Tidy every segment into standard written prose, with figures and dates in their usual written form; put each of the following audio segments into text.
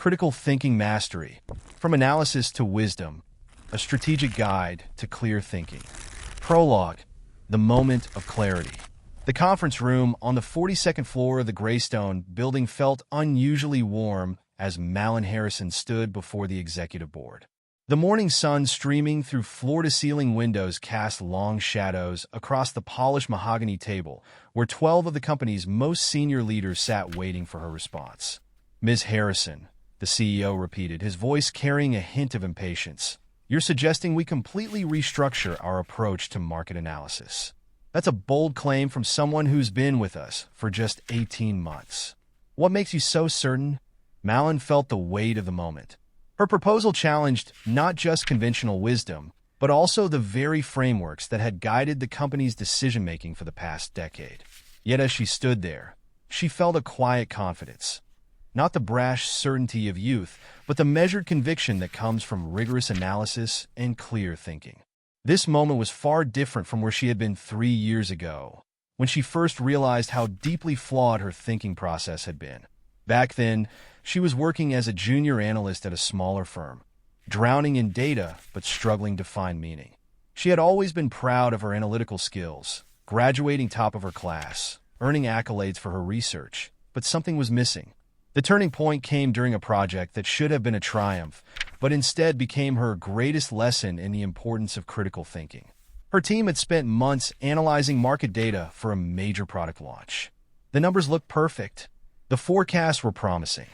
Critical Thinking Mastery, From Analysis to Wisdom, a Strategic Guide to Clear Thinking. Prologue, The Moment of Clarity. The conference room on the 42nd floor of the Greystone building felt unusually warm as Malin Harrison stood before the executive board. The morning sun streaming through floor-to-ceiling windows cast long shadows across the polished mahogany table where 12 of the company's most senior leaders sat waiting for her response. "Ms. Harrison," the CEO repeated, his voice carrying a hint of impatience, "you're suggesting we completely restructure our approach to market analysis. That's a bold claim from someone who's been with us for just 18 months. What makes you so certain?" Malin felt the weight of the moment. Her proposal challenged not just conventional wisdom, but also the very frameworks that had guided the company's decision-making for the past decade. Yet as she stood there, she felt a quiet confidence. Not the brash certainty of youth, but the measured conviction that comes from rigorous analysis and clear thinking. This moment was far different from where she had been 3 years ago, when she first realized how deeply flawed her thinking process had been. Back then, she was working as a junior analyst at a smaller firm, drowning in data but struggling to find meaning. She had always been proud of her analytical skills, graduating top of her class, earning accolades for her research, but something was missing. The turning point came during a project that should have been a triumph, but instead became her greatest lesson in the importance of critical thinking. Her team had spent months analyzing market data for a major product launch. The numbers looked perfect. The forecasts were promising.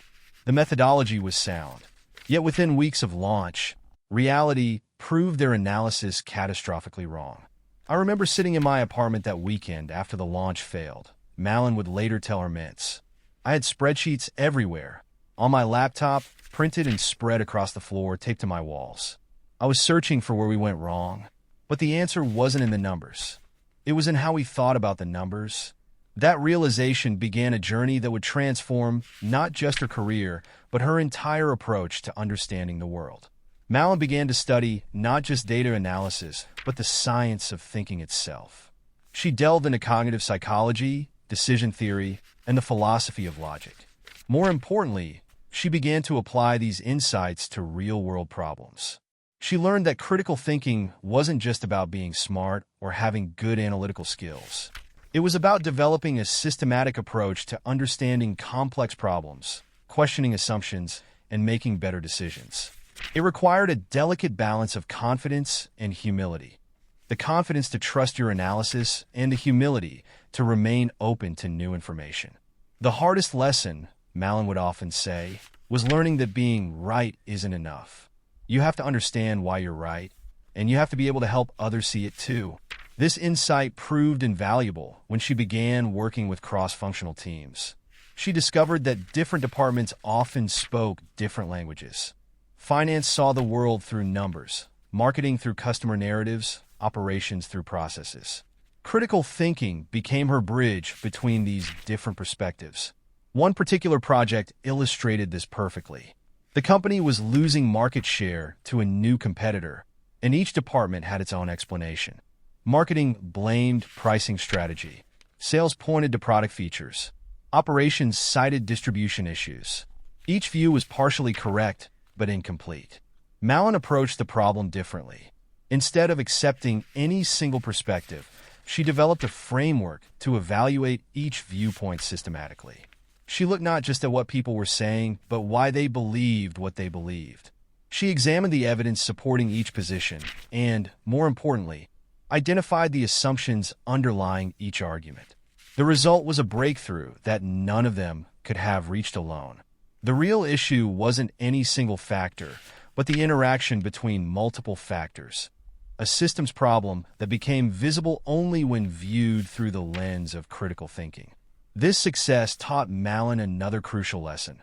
The methodology was sound. Yet within weeks of launch, reality proved their analysis catastrophically wrong. "I remember sitting in my apartment that weekend after the launch failed," Malin would later tell her mates. "I had spreadsheets everywhere, on my laptop, printed and spread across the floor, taped to my walls. I was searching for where we went wrong, but the answer wasn't in the numbers. It was in how we thought about the numbers." That realization began a journey that would transform not just her career, but her entire approach to understanding the world. Malin began to study not just data analysis, but the science of thinking itself. She delved into cognitive psychology, decision theory, and the philosophy of logic. More importantly, she began to apply these insights to real-world problems. She learned that critical thinking wasn't just about being smart or having good analytical skills. It was about developing a systematic approach to understanding complex problems, questioning assumptions, and making better decisions. It required a delicate balance of confidence and humility. The confidence to trust your analysis and the humility to remain open to new information. The hardest lesson, Malin would often say, was learning that being right isn't enough. You have to understand why you're right, and you have to be able to help others see it too. This insight proved invaluable when she began working with cross-functional teams. She discovered that different departments often spoke different languages. Finance saw the world through numbers, marketing through customer narratives, operations through processes. Critical thinking became her bridge between these different perspectives. One particular project illustrated this perfectly. The company was losing market share to a new competitor, and each department had its own explanation. Marketing blamed pricing strategy. Sales pointed to product features. Operations cited distribution issues. Each view was partially correct, but incomplete. Malin approached the problem differently. Instead of accepting any single perspective, she developed a framework to evaluate each viewpoint systematically. She looked not just at what people were saying, but why they believed what they believed. She examined the evidence supporting each position and, more importantly, identified the assumptions underlying each argument. The result was a breakthrough that none of them could have reached alone. The real issue wasn't any single factor, but the interaction between multiple factors. A systems problem that became visible only when viewed through the lens of critical thinking. This success taught Malin another crucial lesson.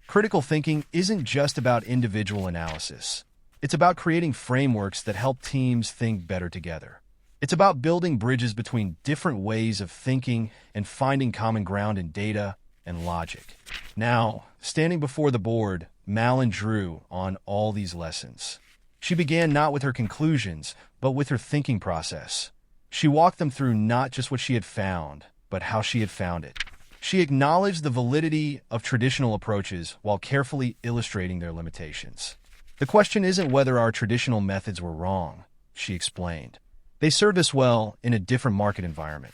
Critical thinking isn't just about individual analysis. It's about creating frameworks that help teams think better together. It's about building bridges between different ways of thinking and finding common ground in data and logic. Now, standing before the board, Malin drew on all these lessons. She began not with her conclusions, but with her thinking process. She walked them through not just what she had found, but how she had found it. She acknowledged the validity of traditional approaches while carefully illustrating their limitations. The question isn't whether our traditional methods were wrong, she explained. They served us well in a different market environment.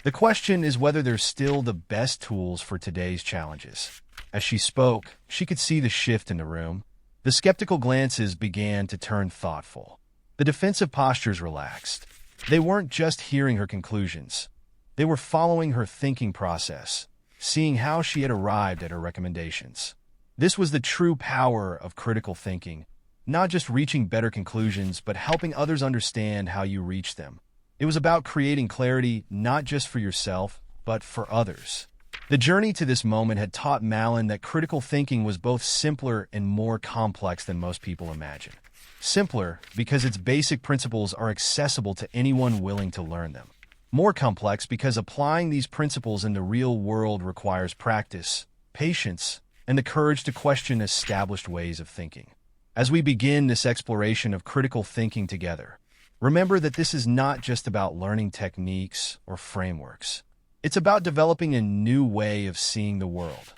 The question is whether they're still the best tools for today's challenges. As she spoke, she could see the shift in the room. The skeptical glances began to turn thoughtful. The defensive postures relaxed. They weren't just hearing her conclusions. They were following her thinking process, seeing how she had arrived at her recommendations. This was the true power of critical thinking, not just reaching better conclusions, but helping others understand how you reach them. It was about creating clarity not just for yourself, but for others. The journey to this moment had taught Malin that critical thinking was both simpler and more complex than most people imagine. Simpler because its basic principles are accessible to anyone willing to learn them. More complex because applying these principles in the real world requires practice, patience, and the courage to question established ways of thinking. As we begin this exploration of critical thinking together, remember that this is not just about learning techniques or frameworks. It's about developing a new way of seeing the world,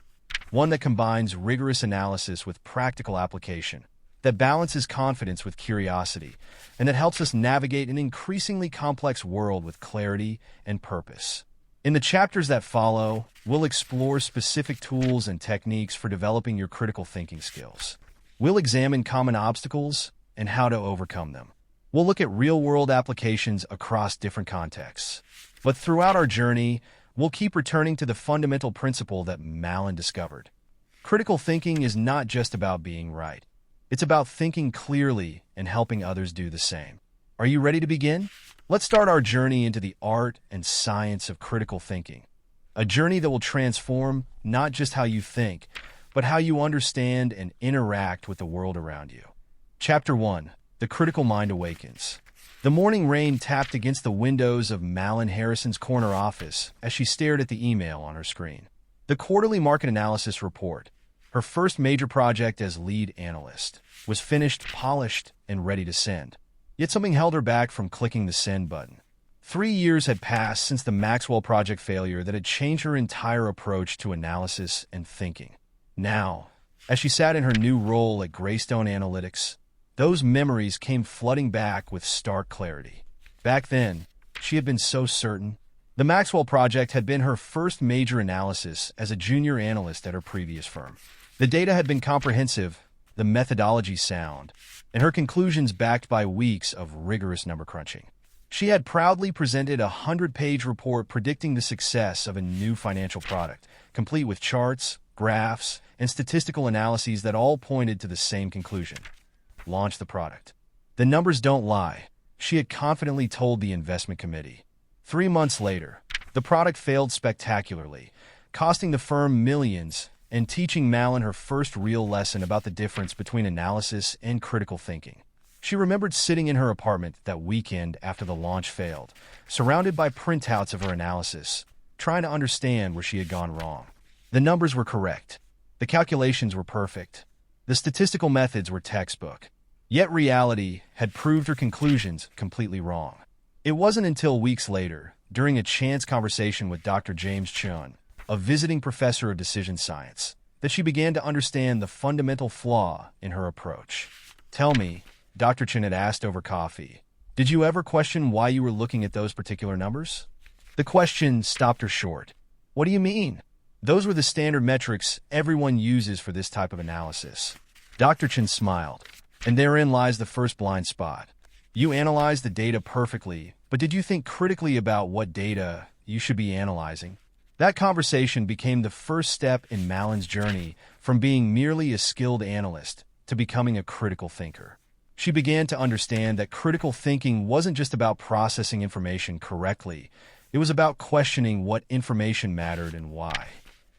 one that combines rigorous analysis with practical application, that balances confidence with curiosity, and that helps us navigate an increasingly complex world with clarity and purpose. In the chapters that follow, we'll explore specific tools and techniques for developing your critical thinking skills. We'll examine common obstacles and how to overcome them. We'll look at real-world applications across different contexts. But throughout our journey, we'll keep returning to the fundamental principle that Malin discovered. Critical thinking is not just about being right. It's about thinking clearly and helping others do the same. Are you ready to begin? Let's start our journey into the art and science of critical thinking. A journey that will transform not just how you think, but how you understand and interact with the world around you. Chapter 1. The Critical Mind Awakens. The morning rain tapped against the windows of Malin Harrison's corner office as she stared at the email on her screen. The quarterly market analysis report, her first major project as lead analyst, was finished, polished, and ready to send. Yet something held her back from clicking the send button. 3 years had passed since the Maxwell project failure that had changed her entire approach to analysis and thinking. Now, as she sat in her new role at Greystone Analytics, those memories came flooding back with stark clarity. Back then, she had been so certain. The Maxwell project had been her first major analysis as a junior analyst at her previous firm. The data had been comprehensive, the methodology sound, and her conclusions backed by weeks of rigorous number crunching. She had proudly presented a 100-page report predicting the success of a new financial product, complete with charts, graphs, and statistical analyses that all pointed to the same conclusion. Launch the product. The numbers don't lie, she had confidently told the investment committee. 3 months later, the product failed spectacularly, costing the firm millions and teaching Malin her first real lesson about the difference between analysis and critical thinking. She remembered sitting in her apartment that weekend after the launch failed, surrounded by printouts of her analysis, trying to understand where she had gone wrong. The numbers were correct. The calculations were perfect. The statistical methods were textbook. Yet reality had proved her conclusions completely wrong. It wasn't until weeks later, during a chance conversation with Dr. James Chun, a visiting professor of decision science, that she began to understand the fundamental flaw in her approach. "Tell me," Dr. Chun had asked over coffee, "did you ever question why you were looking at those particular numbers?" The question stopped her short. "What do you mean?" "Those were the standard metrics everyone uses for this type of analysis." Dr. Chun smiled. "And therein lies the first blind spot. You analyze the data perfectly, but did you think critically about what data you should be analyzing?" That conversation became the first step in Malin's journey from being merely a skilled analyst to becoming a critical thinker. She began to understand that critical thinking wasn't just about processing information correctly. It was about questioning what information mattered and why.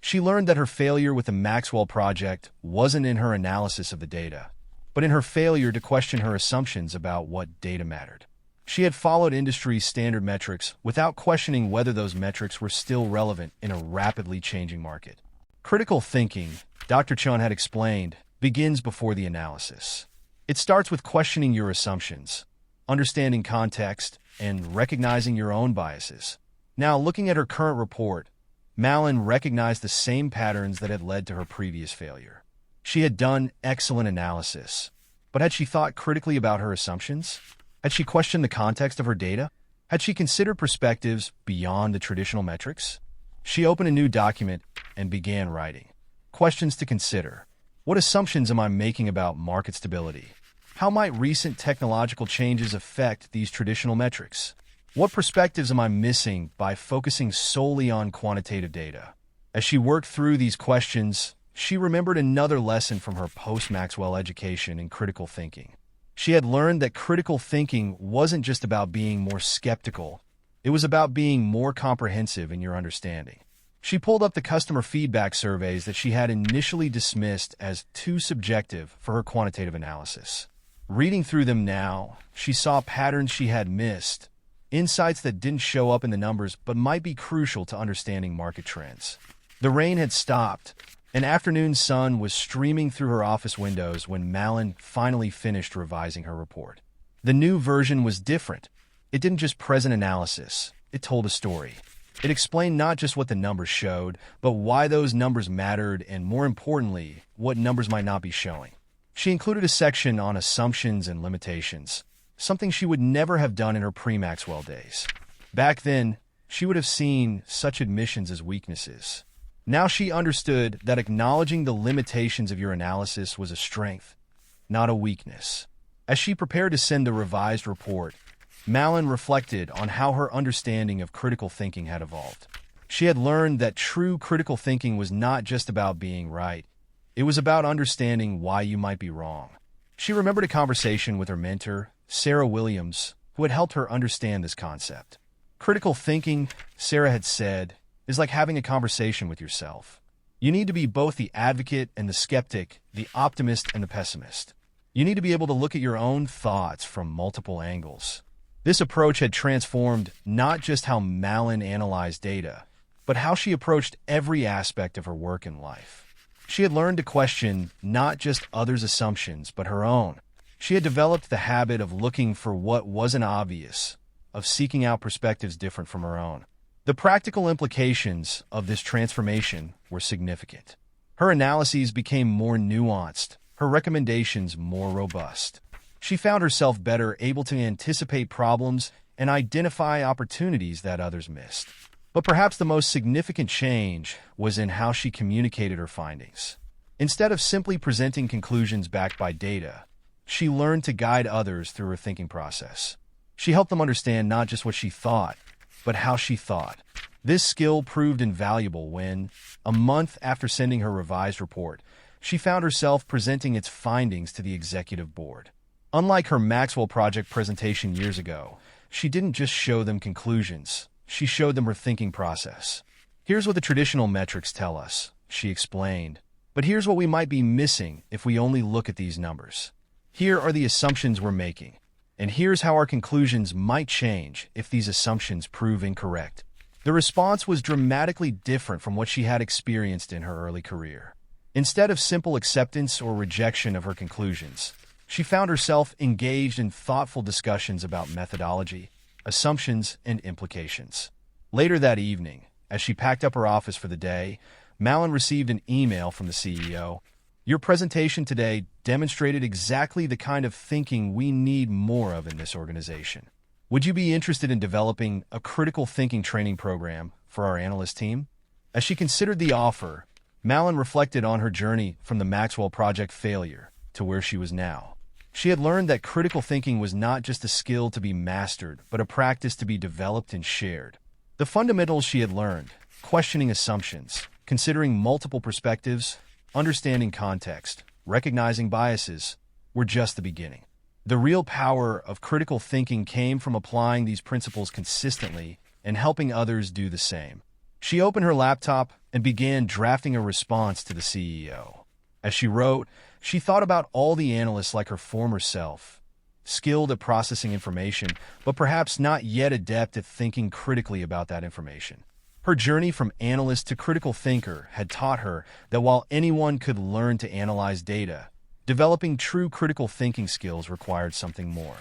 She learned that her failure with the Maxwell project wasn't in her analysis of the data, but in her failure to question her assumptions about what data mattered. She had followed industry standard metrics without questioning whether those metrics were still relevant in a rapidly changing market. Critical thinking, Dr. Chun had explained, begins before the analysis. It starts with questioning your assumptions, understanding context, and recognizing your own biases. Now, looking at her current report, Malin recognized the same patterns that had led to her previous failure. She had done excellent analysis, but had she thought critically about her assumptions? Had she questioned the context of her data? Had she considered perspectives beyond the traditional metrics? She opened a new document and began writing. Questions to consider. What assumptions am I making about market stability? How might recent technological changes affect these traditional metrics? What perspectives am I missing by focusing solely on quantitative data? As she worked through these questions, she remembered another lesson from her post-Maxwell education in critical thinking. She had learned that critical thinking wasn't just about being more skeptical, it was about being more comprehensive in your understanding. She pulled up the customer feedback surveys that she had initially dismissed as too subjective for her quantitative analysis. Reading through them now, she saw patterns she had missed, insights that didn't show up in the numbers but might be crucial to understanding market trends. The rain had stopped. An afternoon sun was streaming through her office windows when Malin finally finished revising her report. The new version was different. It didn't just present analysis. It told a story. It explained not just what the numbers showed, but why those numbers mattered and, more importantly, what numbers might not be showing. She included a section on assumptions and limitations, something she would never have done in her pre-Maxwell days. Back then, she would have seen such admissions as weaknesses. Now she understood that acknowledging the limitations of your analysis was a strength, not a weakness. As she prepared to send the revised report, Malin reflected on how her understanding of critical thinking had evolved. She had learned that true critical thinking was not just about being right. It was about understanding why you might be wrong. She remembered a conversation with her mentor, Sarah Williams, who had helped her understand this concept. Critical thinking, Sarah had said, is like having a conversation with yourself. You need to be both the advocate and the skeptic, the optimist and the pessimist. You need to be able to look at your own thoughts from multiple angles. This approach had transformed not just how Malin analyzed data, but how she approached every aspect of her work in life. She had learned to question not just others' assumptions, but her own. She had developed the habit of looking for what wasn't obvious, of seeking out perspectives different from her own. The practical implications of this transformation were significant. Her analyses became more nuanced, her recommendations more robust. She found herself better able to anticipate problems and identify opportunities that others missed. But perhaps the most significant change was in how she communicated her findings. Instead of simply presenting conclusions backed by data, she learned to guide others through her thinking process. She helped them understand not just what she thought, but how she thought. This skill proved invaluable when, a month after sending her revised report, she found herself presenting its findings to the executive board. Unlike her Maxwell Project presentation years ago, she didn't just show them conclusions, she showed them her thinking process. Here's what the traditional metrics tell us, she explained, but here's what we might be missing if we only look at these numbers. Here are the assumptions we're making, and here's how our conclusions might change if these assumptions prove incorrect. The response was dramatically different from what she had experienced in her early career. Instead of simple acceptance or rejection of her conclusions, she found herself engaged in thoughtful discussions about methodology, assumptions, and implications. Later that evening, as she packed up her office for the day, Malin received an email from the CEO. Your presentation today demonstrated exactly the kind of thinking we need more of in this organization. Would you be interested in developing a critical thinking training program for our analyst team? As she considered the offer, Malin reflected on her journey from the Maxwell Project failure to where she was now. She had learned that critical thinking was not just a skill to be mastered, but a practice to be developed and shared. The fundamentals she had learned, questioning assumptions, considering multiple perspectives, understanding context, recognizing biases, were just the beginning. The real power of critical thinking came from applying these principles consistently and helping others do the same. She opened her laptop and began drafting a response to the CEO. As she wrote, she thought about all the analysts like her former self, skilled at processing information, but perhaps not yet adept at thinking critically about that information. Her journey from analyst to critical thinker had taught her that while anyone could learn to analyze data, developing true critical thinking skills required something more.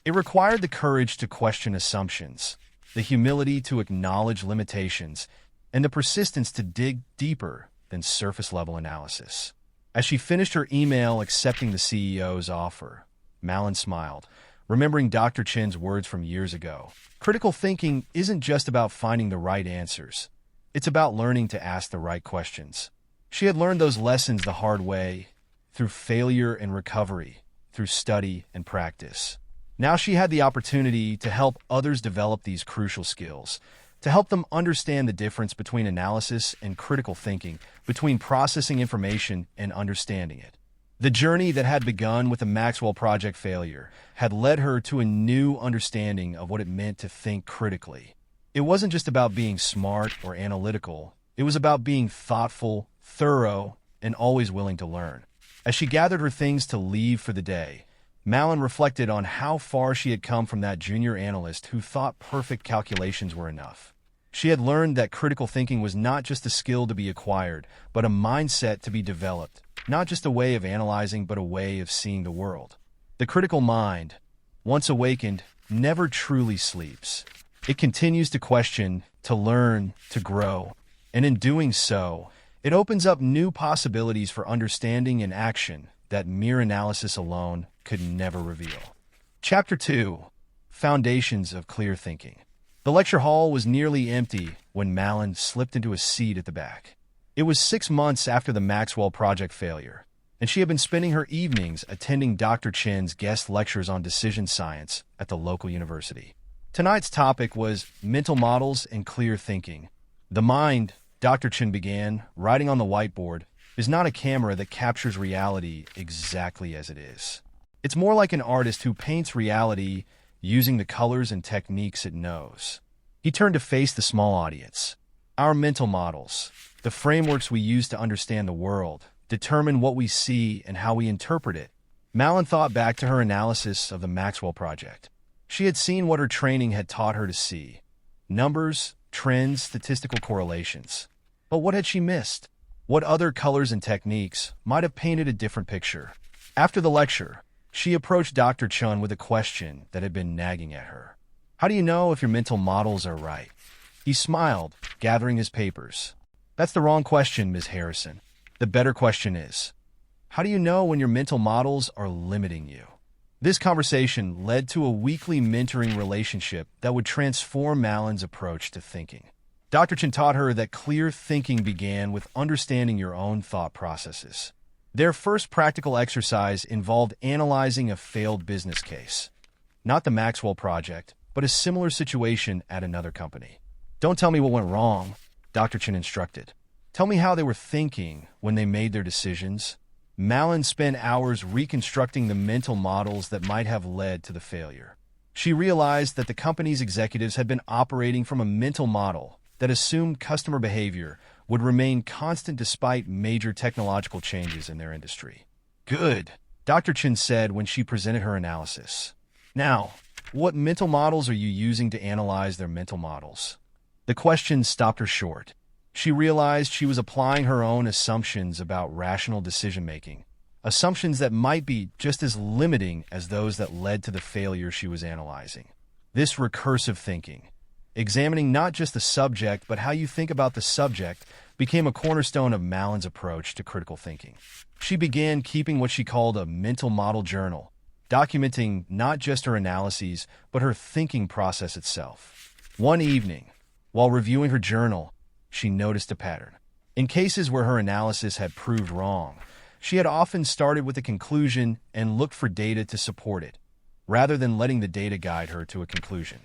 It required the courage to question assumptions, the humility to acknowledge limitations, and the persistence to dig deeper than surface-level analysis. As she finished her email accepting the CEO's offer, Malin smiled, remembering Dr. Chen's words from years ago. Critical thinking isn't just about finding the right answers. It's about learning to ask the right questions. She had learned those lessons the hard way, through failure and recovery, through study and practice. Now she had the opportunity to help others develop these crucial skills, to help them understand the difference between analysis and critical thinking, between processing information and understanding it. The journey that had begun with the Maxwell Project failure had led her to a new understanding of what it meant to think critically. It wasn't just about being smart or analytical. It was about being thoughtful, thorough, and always willing to learn. As she gathered her things to leave for the day, Malin reflected on how far she had come from that junior analyst who thought perfect calculations were enough. She had learned that critical thinking was not just a skill to be acquired, but a mindset to be developed, not just a way of analyzing, but a way of seeing the world. The critical mind, once awakened, never truly sleeps. It continues to question, to learn, to grow, and in doing so, it opens up new possibilities for understanding and action that mere analysis alone could never reveal. Chapter 2: Foundations of Clear Thinking. The lecture hall was nearly empty when Malin slipped into a seat at the back. It was 6 months after the Maxwell Project failure, and she had been spending her evenings attending Dr. Chen's guest lectures on decision science at the local university. Tonight's topic was mental models and clear thinking. The mind, Dr. Chen began, writing on the whiteboard, is not a camera that captures reality exactly as it is. It's more like an artist who paints reality using the colors and techniques it knows. He turned to face the small audience. Our mental models, the frameworks we use to understand the world, determine what we see and how we interpret it. Malin thought back to her analysis of the Maxwell Project. She had seen what her training had taught her to see: numbers, trends, statistical correlations. But what had she missed? What other colors and techniques might have painted a different picture? After the lecture, she approached Dr. Chen with a question that had been nagging at her. How do you know if your mental models are right? He smiled, gathering his papers. That's the wrong question, Ms. Harrison. The better question is, how do you know when your mental models are limiting you? This conversation led to a weekly mentoring relationship that would transform Malin's approach to thinking. Dr. Chen taught her that clear thinking began with understanding your own thought processes. Their first practical exercise involved analyzing a failed business case. Not the Maxwell Project, but a similar situation at another company. Don't tell me what went wrong, Dr. Chen instructed. Tell me how they were thinking when they made their decisions. Malin spent hours reconstructing the mental models that might have led to the failure. She realized that the company's executives had been operating from a mental model that assumed customer behavior would remain constant despite major technological changes in their industry. Good, Dr. Chen said when she presented her analysis. Now, what mental models are you using to analyze their mental models? The question stopped her short. She realized she was applying her own assumptions about rational decision-making, assumptions that might be just as limiting as those that led to the failure she was analyzing. This recursive thinking, examining not just the subject but how you think about the subject, became a cornerstone of Malin's approach to critical thinking. She began keeping what she called a mental model journal, documenting not just her analyses but her thinking process itself. One evening, while reviewing her journal, she noticed a pattern. In cases where her analysis had proved wrong, she had often started with a conclusion and looked for data to support it, rather than letting the data guide her to a conclusion.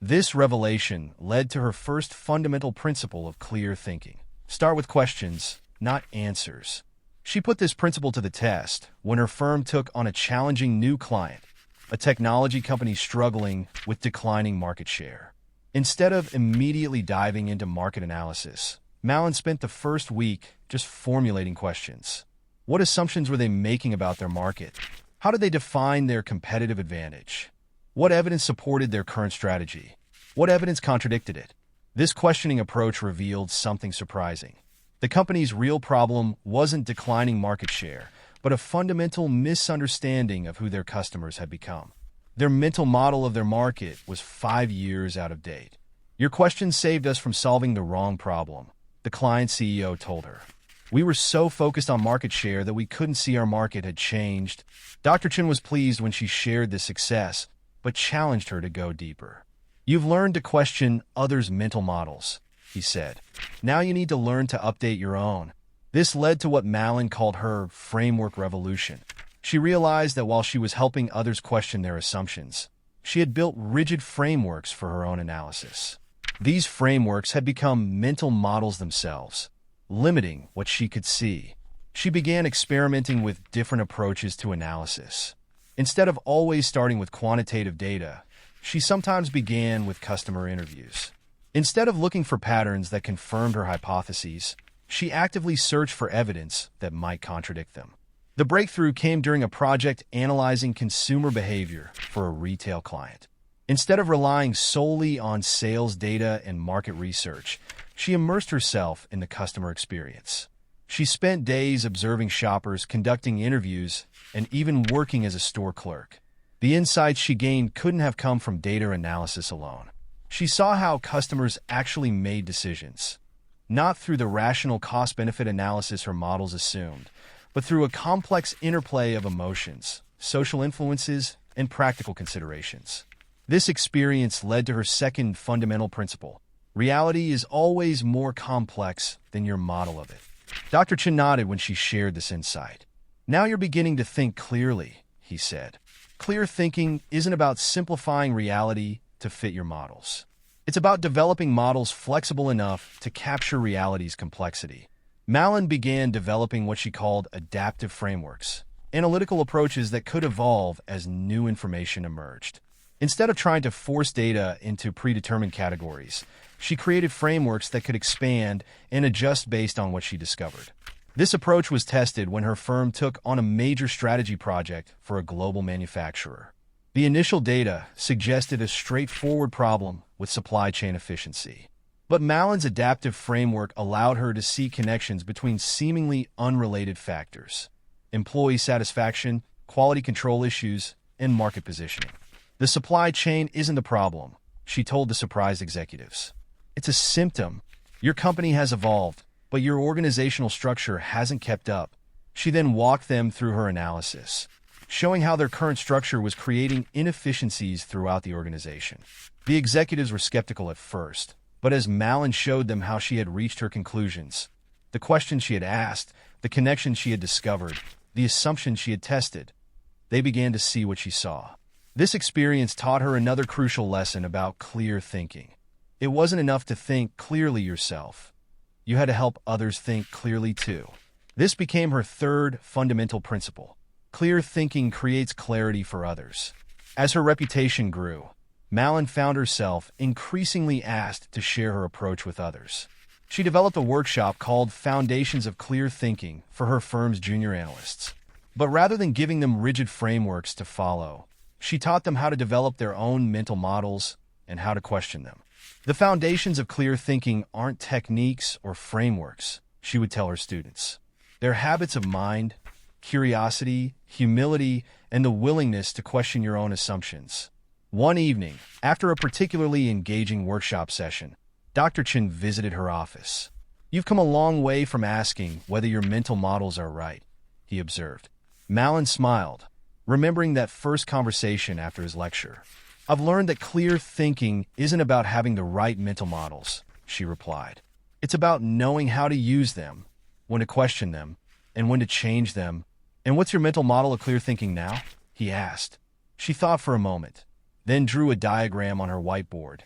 This revelation led to her first fundamental principle of clear thinking. Start with questions, not answers. She put this principle to the test when her firm took on a challenging new client, a technology company struggling with declining market share. Instead of immediately diving into market analysis, Malin spent the first week just formulating questions. What assumptions were they making about their market? How did they define their competitive advantage? What evidence supported their current strategy? What evidence contradicted it? This questioning approach revealed something surprising. The company's real problem wasn't declining market share, but a fundamental misunderstanding of who their customers had become. Their mental model of their market was 5 years out of date. Your question saved us from solving the wrong problem, the client CEO told her. We were so focused on market share that we couldn't see our market had changed. Dr. Chen was pleased when she shared this success, but challenged her to go deeper. You've learned to question others' mental models, he said. Now you need to learn to update your own. This led to what Malin called her framework revolution. She realized that while she was helping others question their assumptions, she had built rigid frameworks for her own analysis. These frameworks had become mental models themselves, limiting what she could see. She began experimenting with different approaches to analysis. Instead of always starting with quantitative data, she sometimes began with customer interviews. Instead of looking for patterns that confirmed her hypotheses, she actively searched for evidence that might contradict them. The breakthrough came during a project analyzing consumer behavior for a retail client. Instead of relying solely on sales data and market research, she immersed herself in the customer experience. She spent days observing shoppers, conducting interviews, and even working as a store clerk. The insights she gained couldn't have come from data analysis alone. She saw how customers actually made decisions, not through the rational cost-benefit analysis her models assumed, but through a complex interplay of emotions, social influences, and practical considerations. This experience led to her second fundamental principle. Reality is always more complex than your model of it. Dr. Chen nodded when she shared this insight. Now you're beginning to think clearly, he said. Clear thinking isn't about simplifying reality to fit your models. It's about developing models flexible enough to capture reality's complexity. Malin began developing what she called adaptive frameworks, analytical approaches that could evolve as new information emerged. Instead of trying to force data into predetermined categories, she created frameworks that could expand and adjust based on what she discovered. This approach was tested when her firm took on a major strategy project for a global manufacturer. The initial data suggested a straightforward problem with supply chain efficiency. But Malin's adaptive framework allowed her to see connections between seemingly unrelated factors: employee satisfaction, quality control issues, and market positioning. The supply chain isn't the problem, she told the surprised executives. It's a symptom. Your company has evolved, but your organizational structure hasn't kept up. She then walked them through her analysis, showing how their current structure was creating inefficiencies throughout the organization. The executives were skeptical at first, but as Malin showed them how she had reached her conclusions, the questions she had asked, the connections she had discovered, the assumptions she had tested, they began to see what she saw. This experience taught her another crucial lesson about clear thinking. It wasn't enough to think clearly yourself. You had to help others think clearly too. This became her third fundamental principle. Clear thinking creates clarity for others. As her reputation grew, Malin found herself increasingly asked to share her approach with others. She developed a workshop called Foundations of Clear Thinking for her firm's junior analysts. But rather than giving them rigid frameworks to follow, she taught them how to develop their own mental models and how to question them. The foundations of clear thinking aren't techniques or frameworks, she would tell her students. They're habits of mind, curiosity, humility, and the willingness to question your own assumptions. One evening, after a particularly engaging workshop session, Dr. Chen visited her office. You've come a long way from asking whether your mental models are right, he observed. Malin smiled, remembering that first conversation after his lecture. I've learned that clear thinking isn't about having the right mental models, she replied. It's about knowing how to use them, when to question them, and when to change them. And what's your mental model of clear thinking now? He asked. She thought for a moment, then drew a diagram on her whiteboard.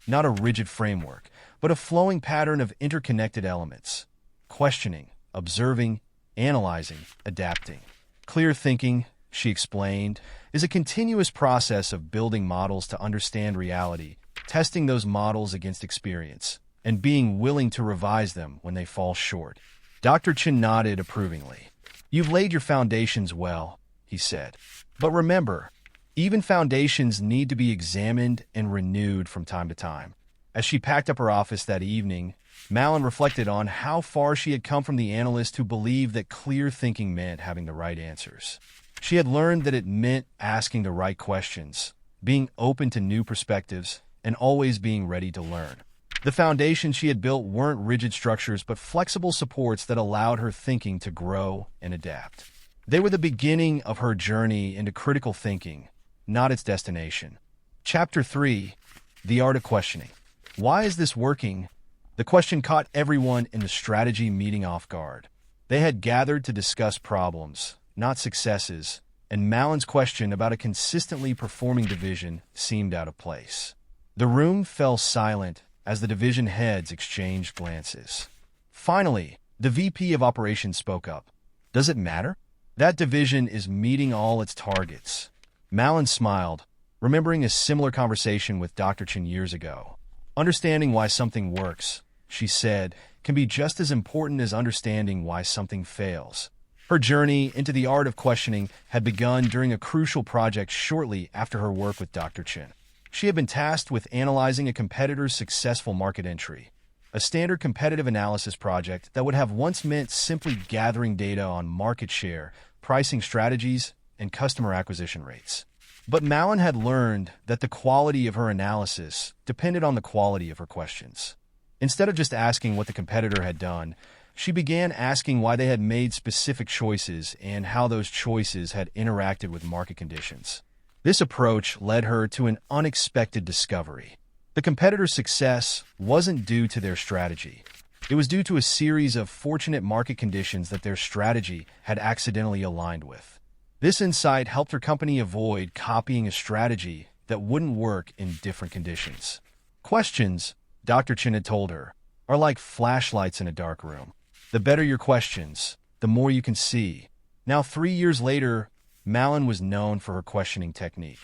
Not a rigid framework, but a flowing pattern of interconnected elements. Questioning, observing, analyzing, adapting. Clear thinking, she explained, is a continuous process of building models to understand reality, testing those models against experience, and being willing to revise them when they fall short. Dr. Chen nodded approvingly. You've laid your foundations well, he said. But remember, even foundations need to be examined and renewed from time to time. As she packed up her office that evening, Malin reflected on how far she had come from the analyst who believed that clear thinking meant having the right answers. She had learned that it meant asking the right questions, being open to new perspectives, and always being ready to learn. The foundation she had built weren't rigid structures, but flexible supports that allowed her thinking to grow and adapt. They were the beginning of her journey into critical thinking, not its destination. Chapter 3: The Art of Questioning. Why is this working? The question caught everyone in the strategy meeting off guard. They had gathered to discuss problems, not successes, and Malin's question about a consistently performing division seemed out of place. The room fell silent as the division heads exchanged glances. Finally, the VP of Operations spoke up. Does it matter? That division is meeting all its targets. Malin smiled, remembering a similar conversation with Dr. Chen years ago. Understanding why something works, she said, can be just as important as understanding why something fails. Her journey into the art of questioning had begun during a crucial project shortly after her work with Dr. Chen. She had been tasked with analyzing a competitor's successful market entry, a standard competitive analysis project that would have once meant simply gathering data on market share, pricing strategies, and customer acquisition rates. But Malin had learned that the quality of her analysis depended on the quality of her questions. Instead of just asking what the competitor had done, she began asking why they had made specific choices and how those choices had interacted with market conditions. This approach led her to an unexpected discovery. The competitor's success wasn't due to their strategy. It was due to a series of fortunate market conditions that their strategy had accidentally aligned with. This insight helped her company avoid copying a strategy that wouldn't work in different conditions. Questions, Dr. Chen had told her, are like flashlights in a dark room. The better your questions, the more you can see. Now, 3 years later, Malin was known for her questioning technique.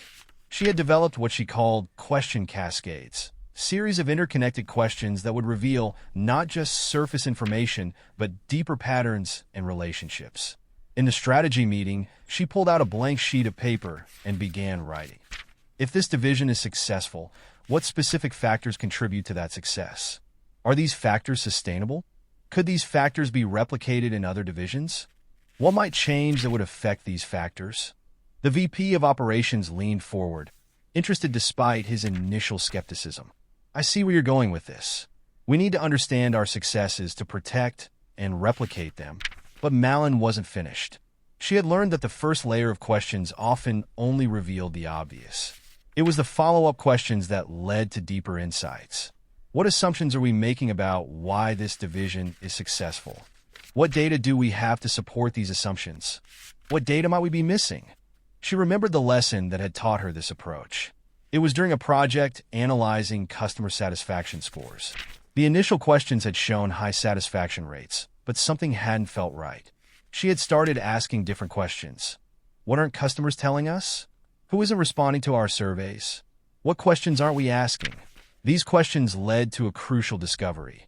She had developed what she called question cascades, series of interconnected questions that would reveal not just surface information, but deeper patterns and relationships. In the strategy meeting, she pulled out a blank sheet of paper and began writing. If this division is successful, what specific factors contribute to that success? Are these factors sustainable? Could these factors be replicated in other divisions? What might change that would affect these factors? The VP of Operations leaned forward, interested despite his initial skepticism. I see where you're going with this. We need to understand our successes to protect and replicate them. But Malin wasn't finished. She had learned that the first layer of questions often only revealed the obvious. It was the follow-up questions that led to deeper insights. What assumptions are we making about why this division is successful? What data do we have to support these assumptions? What data might we be missing? She remembered the lesson that had taught her this approach. It was during a project analyzing customer satisfaction scores. The initial questions had shown high satisfaction rates, but something hadn't felt right. She had started asking different questions. What aren't customers telling us? Who isn't responding to our surveys? What questions aren't we asking? These questions led to a crucial discovery.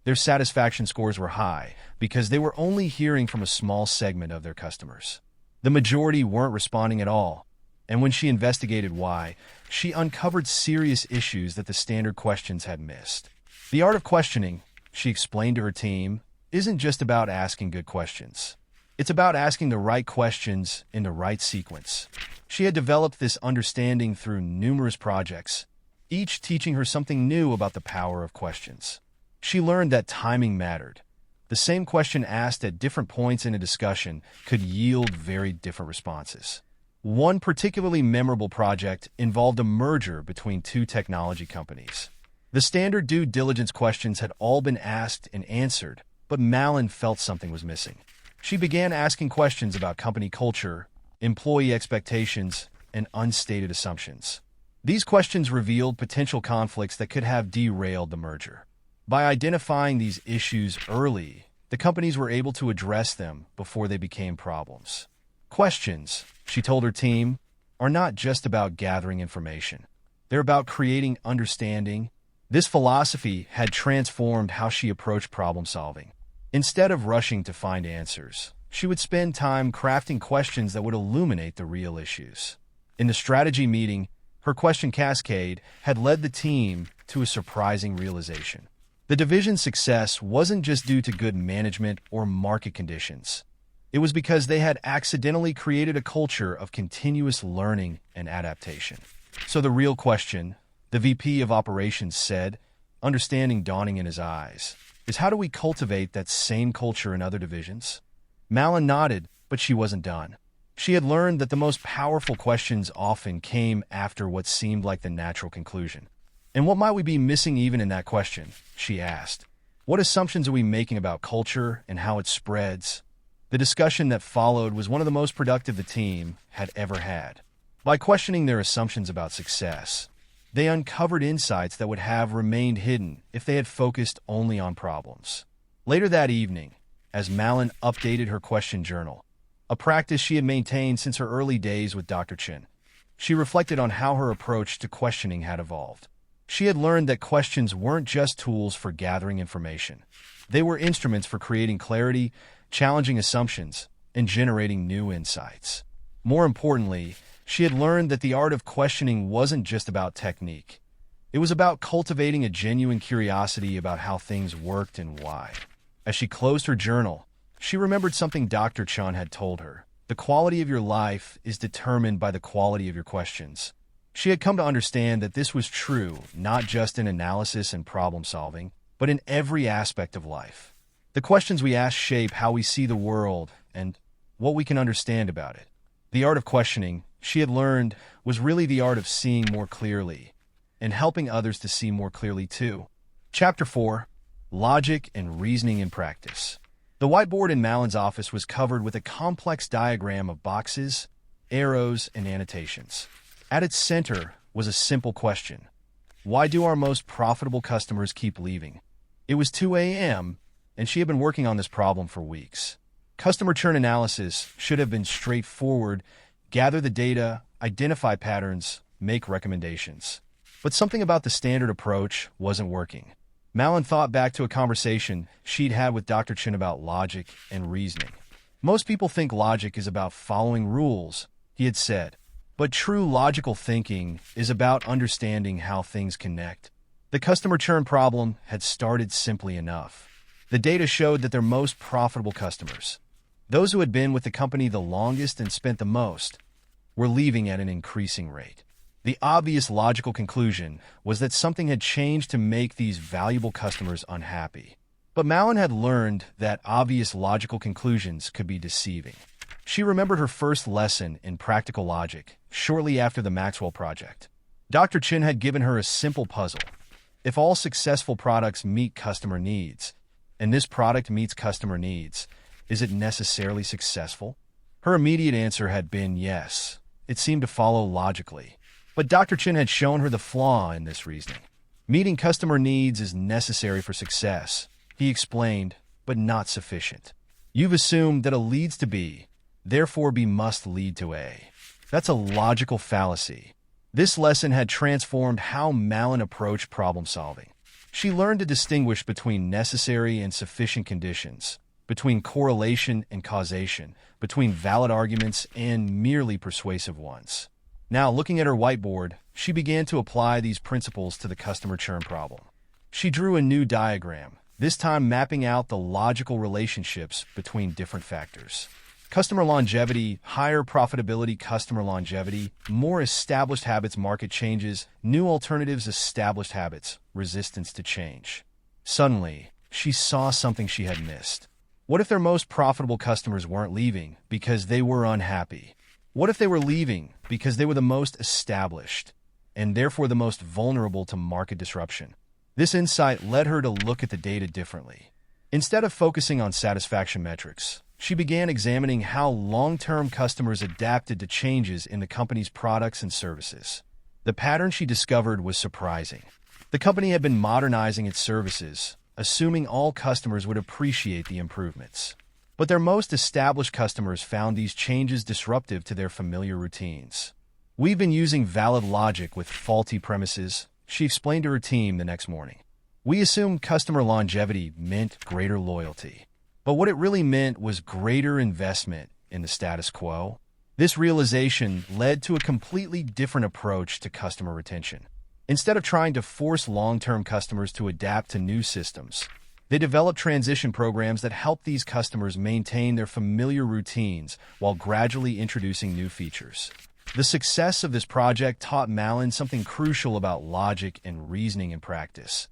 Their satisfaction scores were high because they were only hearing from a small segment of their customers. The majority weren't responding at all, and when she investigated why, she uncovered serious issues that the standard questions had missed. The art of questioning, she explained to her team, isn't just about asking good questions. It's about asking the right questions in the right sequence. She had developed this understanding through numerous projects, each teaching her something new about the power of questions. She learned that timing mattered. The same question asked at different points in a discussion could yield very different responses. One particularly memorable project involved a merger between two technology companies. The standard due diligence questions had all been asked and answered, but Malin felt something was missing. She began asking questions about company culture, employee expectations, and unstated assumptions. These questions revealed potential conflicts that could have derailed the merger. By identifying these issues early, the companies were able to address them before they became problems. Questions, she told her team, are not just about gathering information. They're about creating understanding. This philosophy had transformed how she approached problem solving. Instead of rushing to find answers, she would spend time crafting questions that would illuminate the real issues. In the strategy meeting, her question cascade had led the team to a surprising realization. The division's success wasn't just due to good management or market conditions. It was because they had accidentally created a culture of continuous learning and adaptation. So the real question, the VP of Operations said, understanding dawning in his eyes, is how do we cultivate that same culture in other divisions? Malin nodded, but she wasn't done. She had learned that the most powerful questions often came after what seemed like the natural conclusion. And what might we be missing even in that question? She asked. What assumptions are we making about culture and how it spreads? The discussion that followed was one of the most productive the team had ever had. By questioning their assumptions about success, they uncovered insights that would have remained hidden if they had focused only on problems. Later that evening, as Malin updated her question journal, a practice she had maintained since her early days with Dr. Chin, she reflected on how her approach to questioning had evolved. She had learned that questions weren't just tools for gathering information. They were instruments for creating clarity, challenging assumptions, and generating new insights. More importantly, she had learned that the art of questioning wasn't just about technique. It was about cultivating a genuine curiosity about how things worked and why. As she closed her journal, she remembered something Dr. Chan had told her. The quality of your life is determined by the quality of your questions. She had come to understand that this was true, not just in analysis and problem solving, but in every aspect of life. The questions we ask shape how we see the world and what we can understand about it. The art of questioning, she had learned, was really the art of seeing more clearly and helping others to see more clearly too. Chapter 4. Logic and Reasoning in Practice. The whiteboard in Malin's office was covered with a complex diagram of boxes, arrows, and annotations. At its center was a simple question. Why do our most profitable customers keep leaving? It was 2 a.m., and she had been working on this problem for weeks. Customer churn analysis should have been straightforward: gather the data, identify patterns, make recommendations. But something about the standard approach wasn't working. Malin thought back to a conversation she'd had with Dr. Chin about logic and reasoning. Most people think logic is about following rules, he had said. But true logical thinking is about understanding how things connect. The customer churn problem had started simply enough. The data showed that their most profitable customers, those who had been with the company the longest and spent the most, were leaving at an increasing rate. The obvious logical conclusion was that something had changed to make these valuable customers unhappy. But Malin had learned that obvious logical conclusions could be deceiving. She remembered her first lesson in practical logic shortly after the Maxwell project. Dr. Chin had given her a simple puzzle. If all successful products meet customer needs, and this product meets customer needs, is it necessarily successful? Her immediate answer had been yes. It seemed to follow logically. But Dr. Chin had shown her the flaw in this reasoning. Meeting customer needs is necessary for success, he explained, but not sufficient. You've assumed that A leads to B, therefore B must lead to A. That's a logical fallacy. This lesson had transformed how Malin approached problem solving. She learned to distinguish between necessary and sufficient conditions, between correlation and causation, between valid arguments and merely persuasive ones. Now, looking at her whiteboard, she began to apply these principles to the customer churn problem. She drew a new diagram, this time mapping out the logical relationships between different factors. Customer longevity, higher profitability, customer longevity, more established habits, market changes, new alternatives, established habits, resistance to change. Suddenly, she saw something she had missed. What if their most profitable customers weren't leaving because they were unhappy? What if they were leaving because they were the most established and therefore the most vulnerable to market disruption? This insight led her to look at the data differently. Instead of focusing on satisfaction metrics, she began examining how long-term customers adapted to changes in the company's products and services. The pattern she discovered was surprising. The company had been modernizing its services, assuming all customers would appreciate the improvements. But their most established customers found these changes disruptive to their familiar routines. We've been using valid logic with faulty premises, she explained to her team the next morning. We assumed customer longevity meant greater loyalty. But what it really meant was greater investment in the status quo. This realization led to a completely different approach to customer retention. Instead of trying to force long-term customers to adapt to new systems, they developed transition programs that help these customers maintain their familiar routines while gradually introducing new features. The success of this project taught Malin something crucial about logic and reasoning in practice.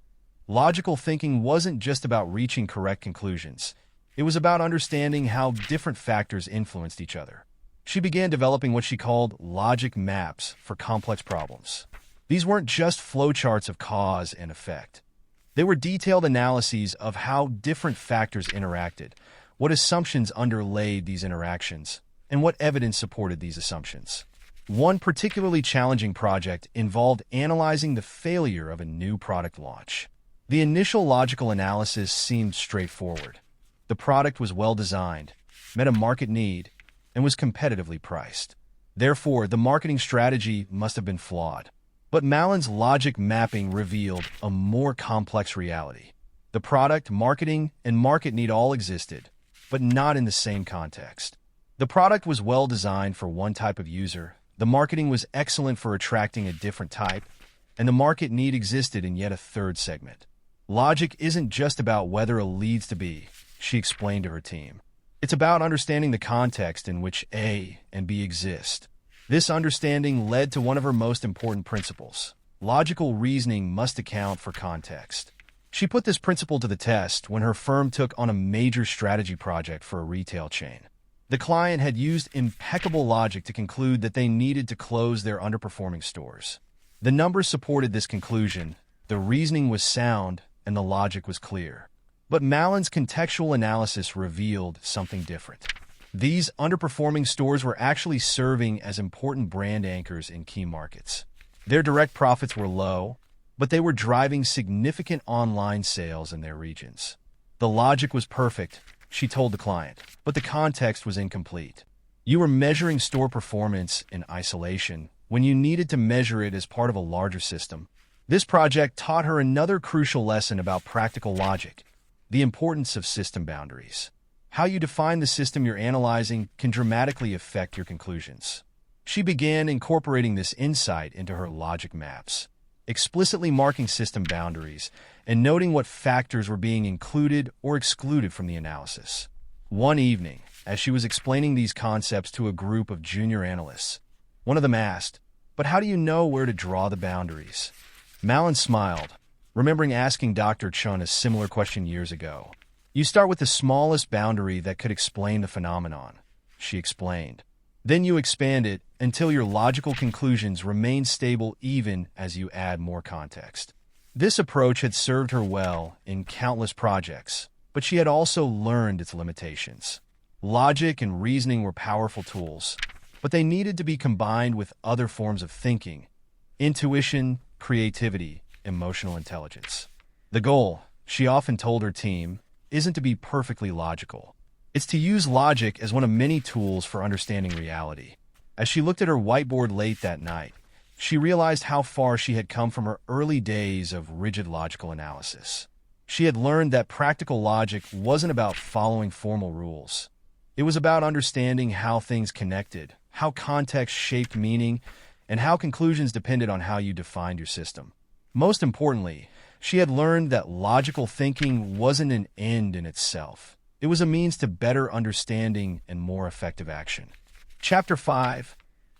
Logical thinking wasn't just about reaching correct conclusions. It was about understanding how different factors influenced each other. She began developing what she called logic maps for complex problems. These weren't just flowcharts of cause and effect. They were detailed analyses of how different factors interacted, what assumptions underlaid these interactions, and what evidence supported these assumptions. One particularly challenging project involved analyzing the failure of a new product launch. The initial logical analysis seemed straightforward. The product was well designed, met a market need, and was competitively priced. Therefore, the marketing strategy must have been flawed. But Malin's logic mapping revealed a more complex reality. The product, marketing, and market need all existed, but not in the same context. The product was well designed for one type of user, the marketing was excellent for attracting a different type, and the market need existed in yet a third segment. Logic isn't just about whether a leads to B, she explained to her team. It's about understanding the context in which A and B exist. This understanding led to one of her most important principles. Logical reasoning must account for context. She put this principle to the test when her firm took on a major strategy project for a retail chain. The client had used impeccable logic to conclude that they needed to close their underperforming stores. The numbers supported this conclusion, the reasoning was sound, and the logic was clear. But Malin's contextual analysis revealed something different. These underperforming stores were actually serving as important brand anchors in key markets. Their direct profits were low, but they were driving significant online sales in their regions. The logic was perfect, she told the client, but the context was incomplete. You were measuring store performance in isolation when you needed to measure it as part of a larger system. This project taught her another crucial lesson about practical logic, the importance of system boundaries. How you define the system you're analyzing can dramatically affect your conclusions. She began incorporating this insight into her logic maps, explicitly marking system boundaries and noting what factors were being included or excluded from the analysis. One evening, as she was explaining these concepts to a group of junior analysts, one of them asked, "But how do you know where to draw the boundaries?" Malin smiled, remembering asking Dr. Chun a similar question years ago. "You start with the smallest boundary that could explain the phenomenon," she explained. "Then you expand it until your logical conclusions remain stable even as you add more context." This approach had served her well in countless projects, but she had also learned its limitations. Logic and reasoning were powerful tools, but they needed to be combined with other forms of thinking: intuition, creativity, emotional intelligence. The goal, she often told her team, isn't to be perfectly logical. It's to use logic as one of many tools for understanding reality. As she looked at her whiteboard late that night, she realized how far she had come from her early days of rigid logical analysis. She had learned that practical logic wasn't about following formal rules. It was about understanding how things connected, how context shaped meaning, and how conclusions depended on how you defined your system. Most importantly, she had learned that logical thinking wasn't an end in itself. It was a means to better understanding and more effective action. Chapter 5: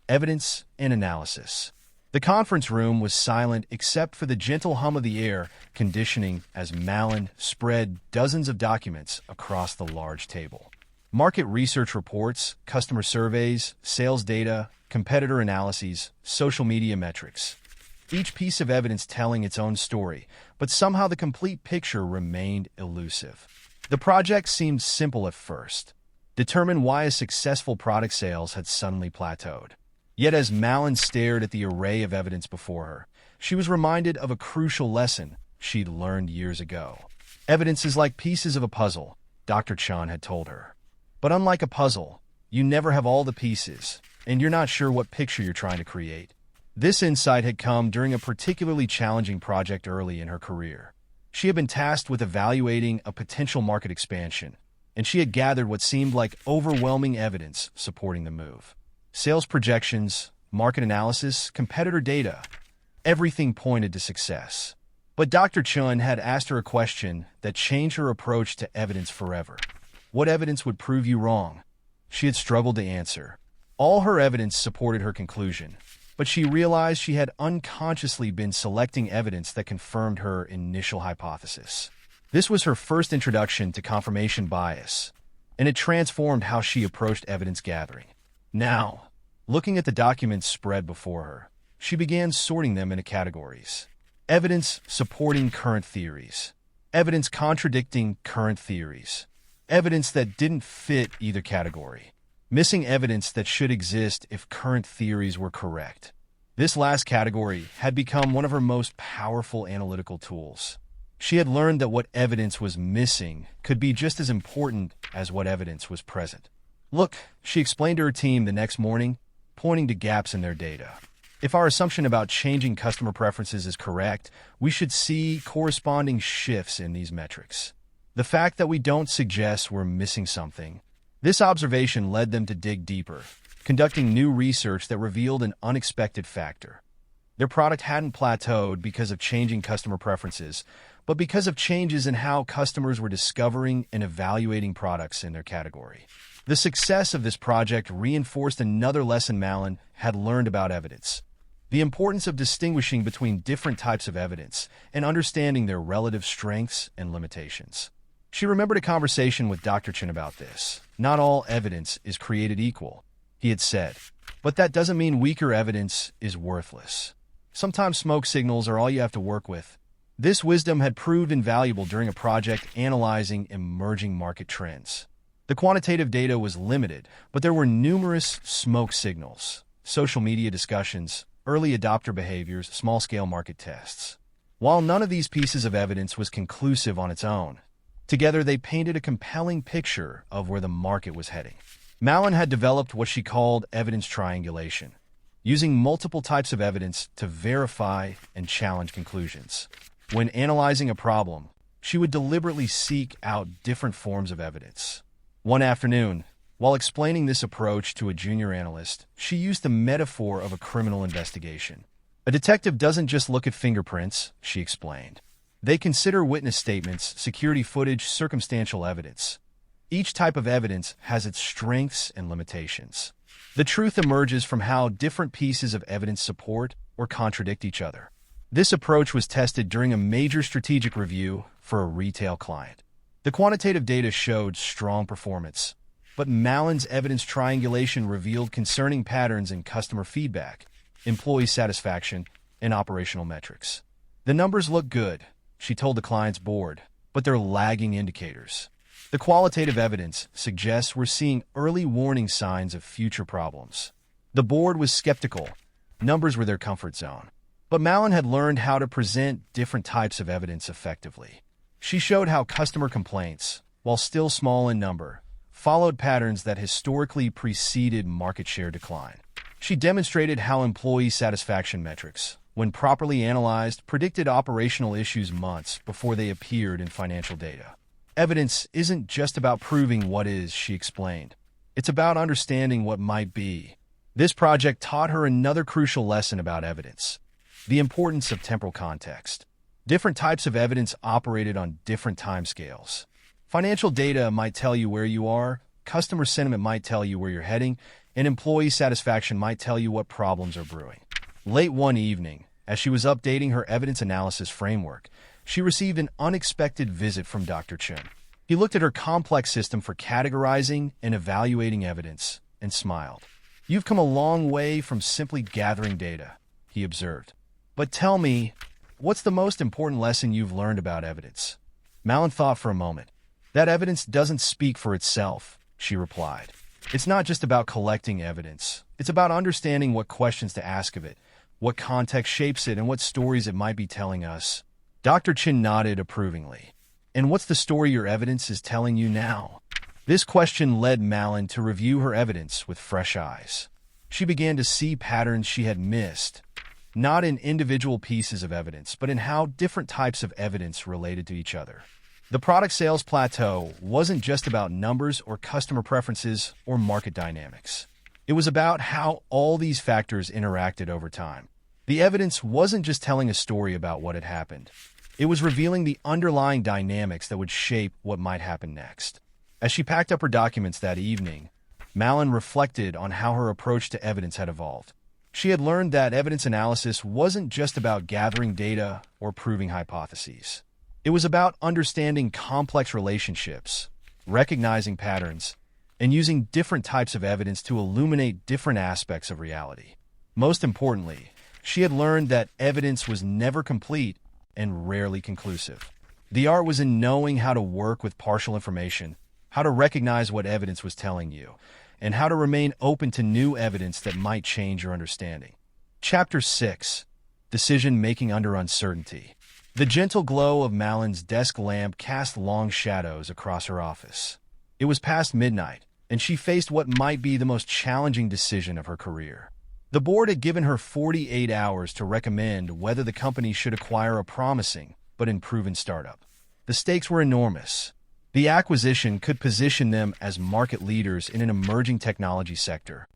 Evidence and Analysis. The conference room was silent except for the gentle hum of the air conditioning as Malin spread dozens of documents across the large table. Market research reports, customer surveys, sales data, competitor analyses, social media metrics. Each piece of evidence telling its own story, but somehow the complete picture remained elusive. The project seemed simple at first: determine why a successful product sales had suddenly plateaued. Yet as Malin stared at the array of evidence before her, she was reminded of a crucial lesson she'd learned years ago. Evidence is like pieces of a puzzle, Dr. Chan had told her. But unlike a puzzle, you never have all the pieces, and you're not sure what picture you're trying to create. This insight had come during a particularly challenging project early in her career. She had been tasked with evaluating a potential market expansion, and she had gathered what seemed like overwhelming evidence supporting the move. Sales projections, market analysis, competitor data, everything pointed to success. But Dr. Chun had asked her a question that changed her approach to evidence forever. What evidence would prove you wrong? She had struggled to answer. All her evidence supported her conclusion. but she realized she had unconsciously been selecting evidence that confirmed her initial hypothesis. This was her first introduction to confirmation bias, and it transformed how she approached evidence gathering. Now, looking at the documents spread before her, she began sorting them into categories. Evidence supporting current theories. Evidence contradicting current theories. Evidence that didn't fit either category. Missing evidence that should exist if current theories were correct. This last category had become one of her most powerful analytical tools. She had learned that what evidence was missing could be just as important as what evidence was present. Look, she explained to her team the next morning, pointing to gaps in their data. If our assumption about changing customer preferences is correct, we should see corresponding shifts in these metrics. The fact that we don't suggest we're missing something. This observation led them to dig deeper, conducting new research that revealed an unexpected factor. Their product hadn't plateaued because of changing customer preferences, but because of changes in how customers were discovering and evaluating products in their category. The success of this project reinforced another lesson Malin had learned about evidence: the importance of distinguishing between different types of evidence and understanding their relative strengths and limitations. She remembered a conversation with Dr. Chen about this. Not all evidence is created equal, he had said, but that doesn't mean weaker evidence is worthless. Sometimes smoke signals are all you have to work with. This wisdom had proved invaluable during a project analyzing emerging market trends. The quantitative data was limited, but there were numerous smoke signals: social media discussions, early adopter behaviors, small-scale market tests. While none of these pieces of evidence was conclusive on its own, together they painted a compelling picture of where the market was heading. Malin had developed what she called evidence triangulation, using multiple types of evidence to verify and challenge conclusions. When analyzing a problem, she would deliberately seek out different forms of evidence. One afternoon, while explaining this approach to a junior analyst, she used the metaphor of a criminal investigation. A detective doesn't just look at fingerprints, she explained. They consider witness statements, security footage, circumstantial evidence. Each type of evidence has its strengths and limitations. The truth emerges from how different pieces of evidence support or contradict each other. This approach was tested during a major strategic review for a retail client. The quantitative data showed strong performance, but Malin's evidence triangulation revealed concerning patterns in customer feedback, employee satisfaction, and operational metrics. The numbers look good, she told the client's board, but they're lagging indicators. The qualitative evidence suggests we're seeing early warning signs of future problems. The board was skeptical. Numbers were their comfort zone. But Malin had learned how to present different types of evidence effectively. She showed how customer complaints, while still small in number, followed patterns that historically preceded market share decline. She demonstrated how employee satisfaction metrics, when properly analyzed, predicted operational issues months before they appeared in financial data. Evidence isn't just about proving what is, she explained. It's about understanding what might be. This project taught her another crucial lesson about evidence: the importance of temporal context. Different types of evidence operated on different timescales. Financial data might tell you where you are, customer sentiment might tell you where you're heading, and employee satisfaction might tell you what problems are brewing. Late one evening, as she was updating her evidence analysis framework, she received an unexpected visit from Dr. Chen. He looked at her complex system for categorizing and evaluating evidence and smiled. "You've come a long way from simply gathering data," he observed. "But tell me, what's the most important lesson you've learned about evidence?" Malin thought for a moment. "That evidence doesn't speak for itself," she replied. "It's not just about collecting evidence. It's about understanding what questions to ask of it, what context shapes it, and what stories it might be telling us." Dr. Chin nodded approvingly. "And what's the story your evidence is telling you now?" This question led Malin to review her evidence with fresh eyes. She began to see patterns she had missed, not in individual pieces of evidence, but in how different types of evidence related to each other. The product sales plateau wasn't just about numbers or customer preferences or market dynamics. It was about how all these factors interacted over time. The evidence wasn't just telling a story about what had happened. It was revealing the underlying dynamics that would shape what might happen next. As she packed up her documents that evening, Malin reflected on how her approach to evidence had evolved. She had learned that evidence analysis wasn't just about gathering data or proving hypotheses. It was about understanding complex relationships, recognizing patterns, and using different types of evidence to illuminate different aspects of reality. Most importantly, she had learned that evidence was never complete and rarely conclusive. The art was in knowing how to work with partial information, how to recognize what evidence was telling you, and how to remain open to new evidence that might change your understanding. Chapter 6. Decision-Making Under Uncertainty. The gentle glow of Malin's desk lamp cast long shadows across her office. It was past midnight, and she faced what might be the most challenging decision of her career. The board had given her 48 hours to recommend whether the company should acquire a promising but unproven startup. The stakes were enormous. The acquisition could position them as market leaders in an emerging technology sector,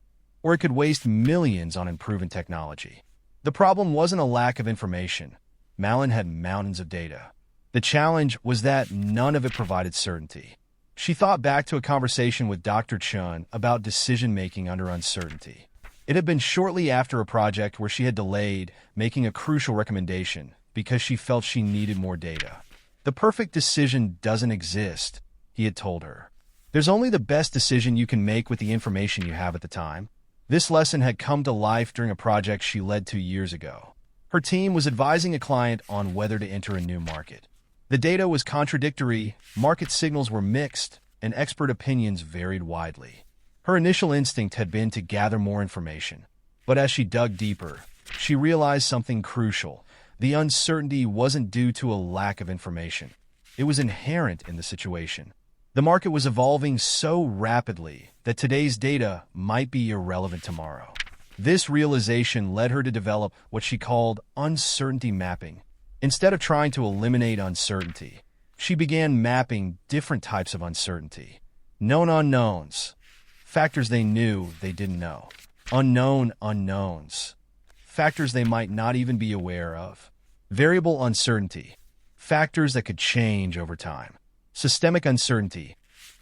or it could waste millions on unproven technology. The problem wasn't a lack of information. Malin had mountains of data. The challenge was that none of it provided certainty. She thought back to a conversation with Dr. Chun about decision-making under uncertainty. It had been shortly after a project where she had delayed making a crucial recommendation because she felt she needed more data. The perfect decision doesn't exist, he had told her. There's only the best decision you can make with the information you have at the time. This lesson had come to life during a project she led 2 years ago. Her team was advising a client on whether to enter a new market. The data was contradictory, market signals were mixed, and expert opinions varied widely. Her initial instinct had been to gather more information. But as she dug deeper, she realized something crucial. The uncertainty wasn't due to a lack of information. It was inherent in the situation. The market was evolving so rapidly that today's data might be irrelevant tomorrow. This realization led her to develop what she called uncertainty mapping. Instead of trying to eliminate uncertainty, she began mapping different types of uncertainty. Known unknowns, factors they knew they didn't know. Unknown unknowns, factors they might not even be aware of. Variable uncertainty, factors that could change over time. Systemic uncertainty,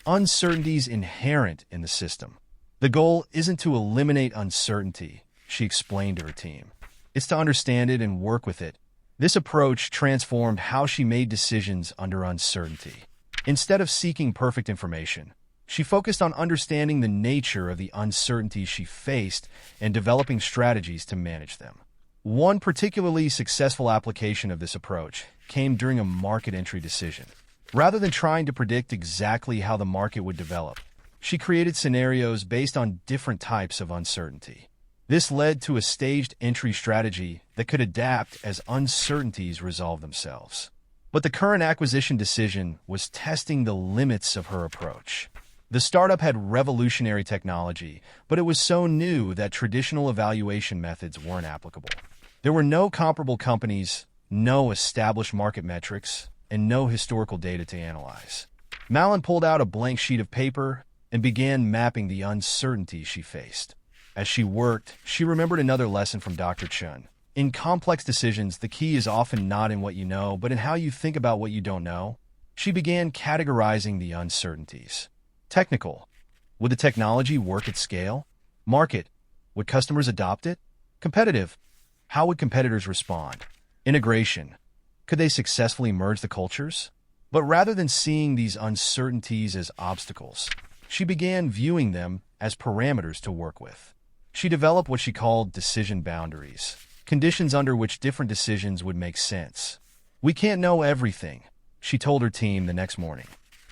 uncertainties inherent in the system. The goal isn't to eliminate uncertainty, she explained to her team. It's to understand it and work with it. This approach transformed how she made decisions under uncertainty. Instead of seeking perfect information, she focused on understanding the nature of the uncertainties she faced and developing strategies to manage them. One particularly successful application of this approach came during a market entry decision. Rather than trying to predict exactly how the market would develop, she created scenarios based on different types of uncertainty. This led to a staged entry strategy that could adapt as uncertainties resolve themselves. But the current acquisition decision was testing the limits of her approach. The startup had revolutionary technology, but it was so new that traditional evaluation methods weren't applicable. There were no comparable companies, no established market metrics, and no historical data to analyze. Malin pulled out a blank sheet of paper and began mapping the uncertainties she faced. As she worked, she remembered another lesson from Dr. Chun. In complex decisions, the key is often not in what you know, but in how you think about what you don't know. She began categorizing the uncertainties. Technical. Would the technology work at scale? Market. Would customers adopt it? Competitive. How would competitors respond? Integration. Could they successfully merge the cultures? But rather than seeing these uncertainties as obstacles, she began viewing them as parameters to work with. She developed what she called decision boundaries, conditions under which different decisions would make sense. We can't know everything, she told her team the next morning,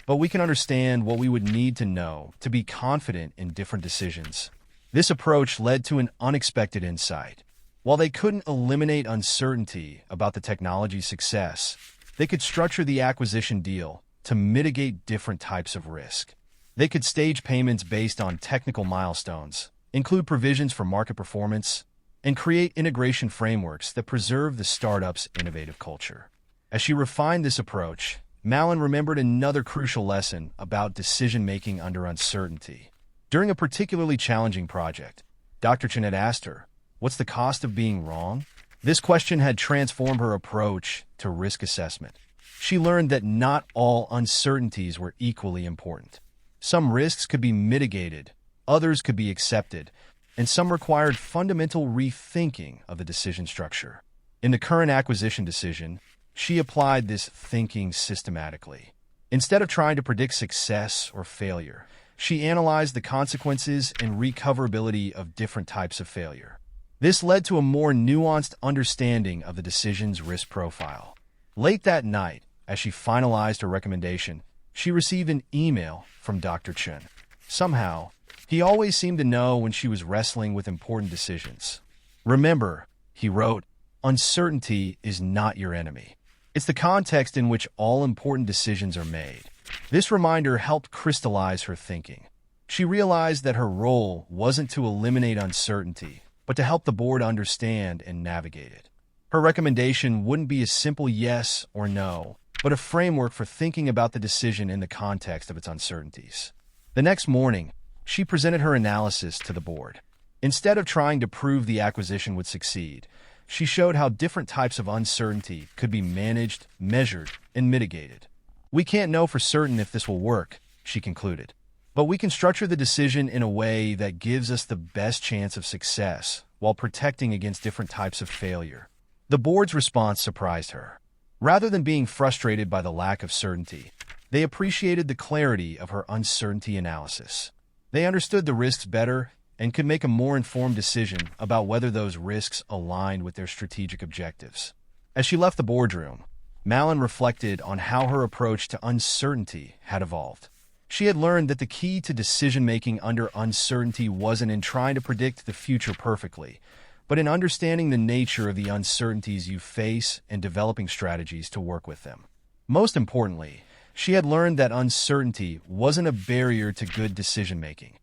but we can understand what we would need to know to be confident in different decisions. This approach led to an unexpected insight. While they couldn't eliminate uncertainty about the technology's success, they could structure the acquisition deal to mitigate different types of risk. They could stage payments based on technical milestones, include provisions for market performance, and create integration frameworks that preserve the startup's innovative culture. As she refined this approach, Malin remembered another crucial lesson about decision-making under uncertainty. During a particularly challenging project, Dr. Chen had asked her, "What's the cost of being wrong?" This question had transformed her approach to risk assessment. She learned that not all uncertainties were equally important. Some risks could be mitigated, others could be accepted, and some required fundamental rethinking of the decision structure. In the current acquisition decision, she applied this thinking systematically. Instead of trying to predict success or failure, she analyzed the consequences and recoverability of different types of failure. This led to a more nuanced understanding of the decision's risk profile. Late that night, as she finalized her recommendation, she received an email from Dr. Chen. Somehow, he always seemed to know when she was wrestling with important decisions. Remember, he wrote, uncertainty is not your enemy. It's the context in which all important decisions are made. This reminder helped crystallize her thinking. She realized that her role wasn't to eliminate uncertainty, but to help the board understand and navigate it. Her recommendation wouldn't be a simple yes or no, but a framework for thinking about the decision in the context of its uncertainties. The next morning, she presented her analysis to the board. Instead of trying to prove the acquisition would succeed, she showed how different types of uncertainty could be managed, measured, and mitigated. We can't know for certain if this will work, she concluded, but we can structure the decision in a way that gives us the best chance of success while protecting against different types of failure. The board's response surprised her. Rather than being frustrated by the lack of certainty, they appreciated the clarity of her uncertainty analysis. They understood the risks better and could make a more informed decision about whether those risks aligned with their strategic objectives. As she left the boardroom, Malin reflected on how her approach to uncertainty had evolved. She had learned that the key to decision-making under uncertainty wasn't in trying to predict the future perfectly, but in understanding the nature of the uncertainties you face and developing strategies to work with them. Most importantly, she had learned that uncertainty wasn't a barrier to good decision-making.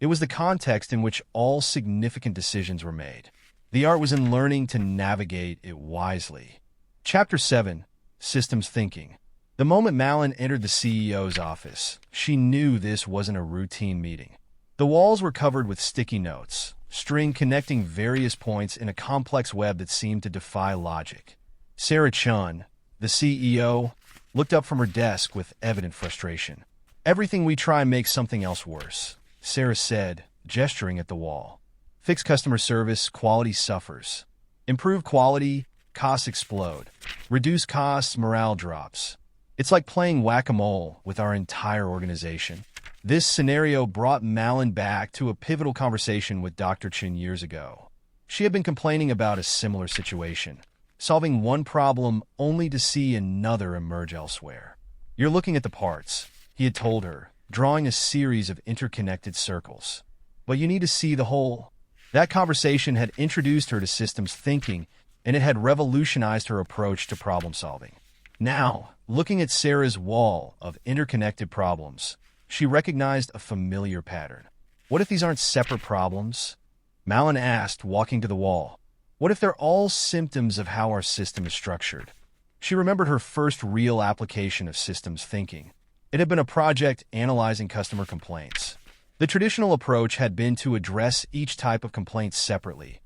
It was the context in which all significant decisions were made. The art was in learning to navigate it wisely. Chapter 7. Systems Thinking. The moment Malin entered the CEO's office, she knew this wasn't a routine meeting. The walls were covered with sticky notes, string connecting various points in a complex web that seemed to defy logic. Sarah Chun, the CEO, looked up from her desk with evident frustration. Everything we try makes something else worse, Sarah said, gesturing at the wall. Fix customer service, quality suffers. Improve quality, costs explode. Reduce costs, morale drops. It's like playing whack-a-mole with our entire organization. This scenario brought Malin back to a pivotal conversation with Dr. Chen years ago. She had been complaining about a similar situation, solving one problem only to see another emerge elsewhere. You're looking at the parts, he had told her, drawing a series of interconnected circles. But you need to see the whole. That conversation had introduced her to systems thinking, and it had revolutionized her approach to problem solving. Now, looking at Sarah's wall of interconnected problems, she recognized a familiar pattern. What if these aren't separate problems? Malin asked, walking to the wall. What if they're all symptoms of how our system is structured? She remembered her first real application of systems thinking. It had been a project analyzing customer complaints. The traditional approach had been to address each type of complaint separately.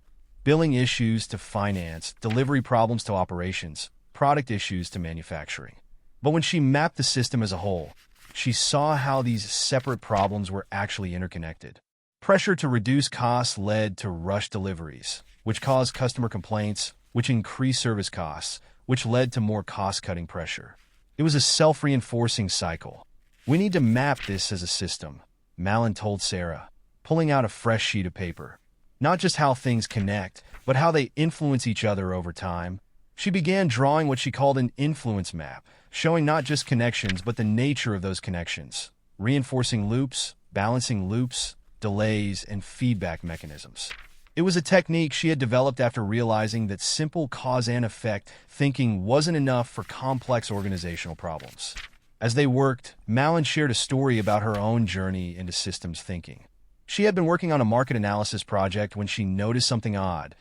Billing issues to finance, delivery problems to operations, product issues to manufacturing. But when she mapped the system as a whole, she saw how these separate problems were actually interconnected. Pressure to reduce costs led to rush deliveries, which caused customer complaints, which increased service costs, which led to more cost-cutting pressure. It was a self-reinforcing cycle. We need to map this as a system, Malin told Sarah, pulling out a fresh sheet of paper. Not just how things connect, but how they influence each other over time. She began drawing what she called an influence map, showing not just connections, but the nature of those connections, reinforcing loops, balancing loops, delays, and feedback mechanisms. It was a technique she had developed after realizing that simple cause and effect thinking wasn't enough for complex organizational problems. As they worked, Malin shared a story about her own journey into systems thinking. She had been working on a market analysis project when she noticed something odd.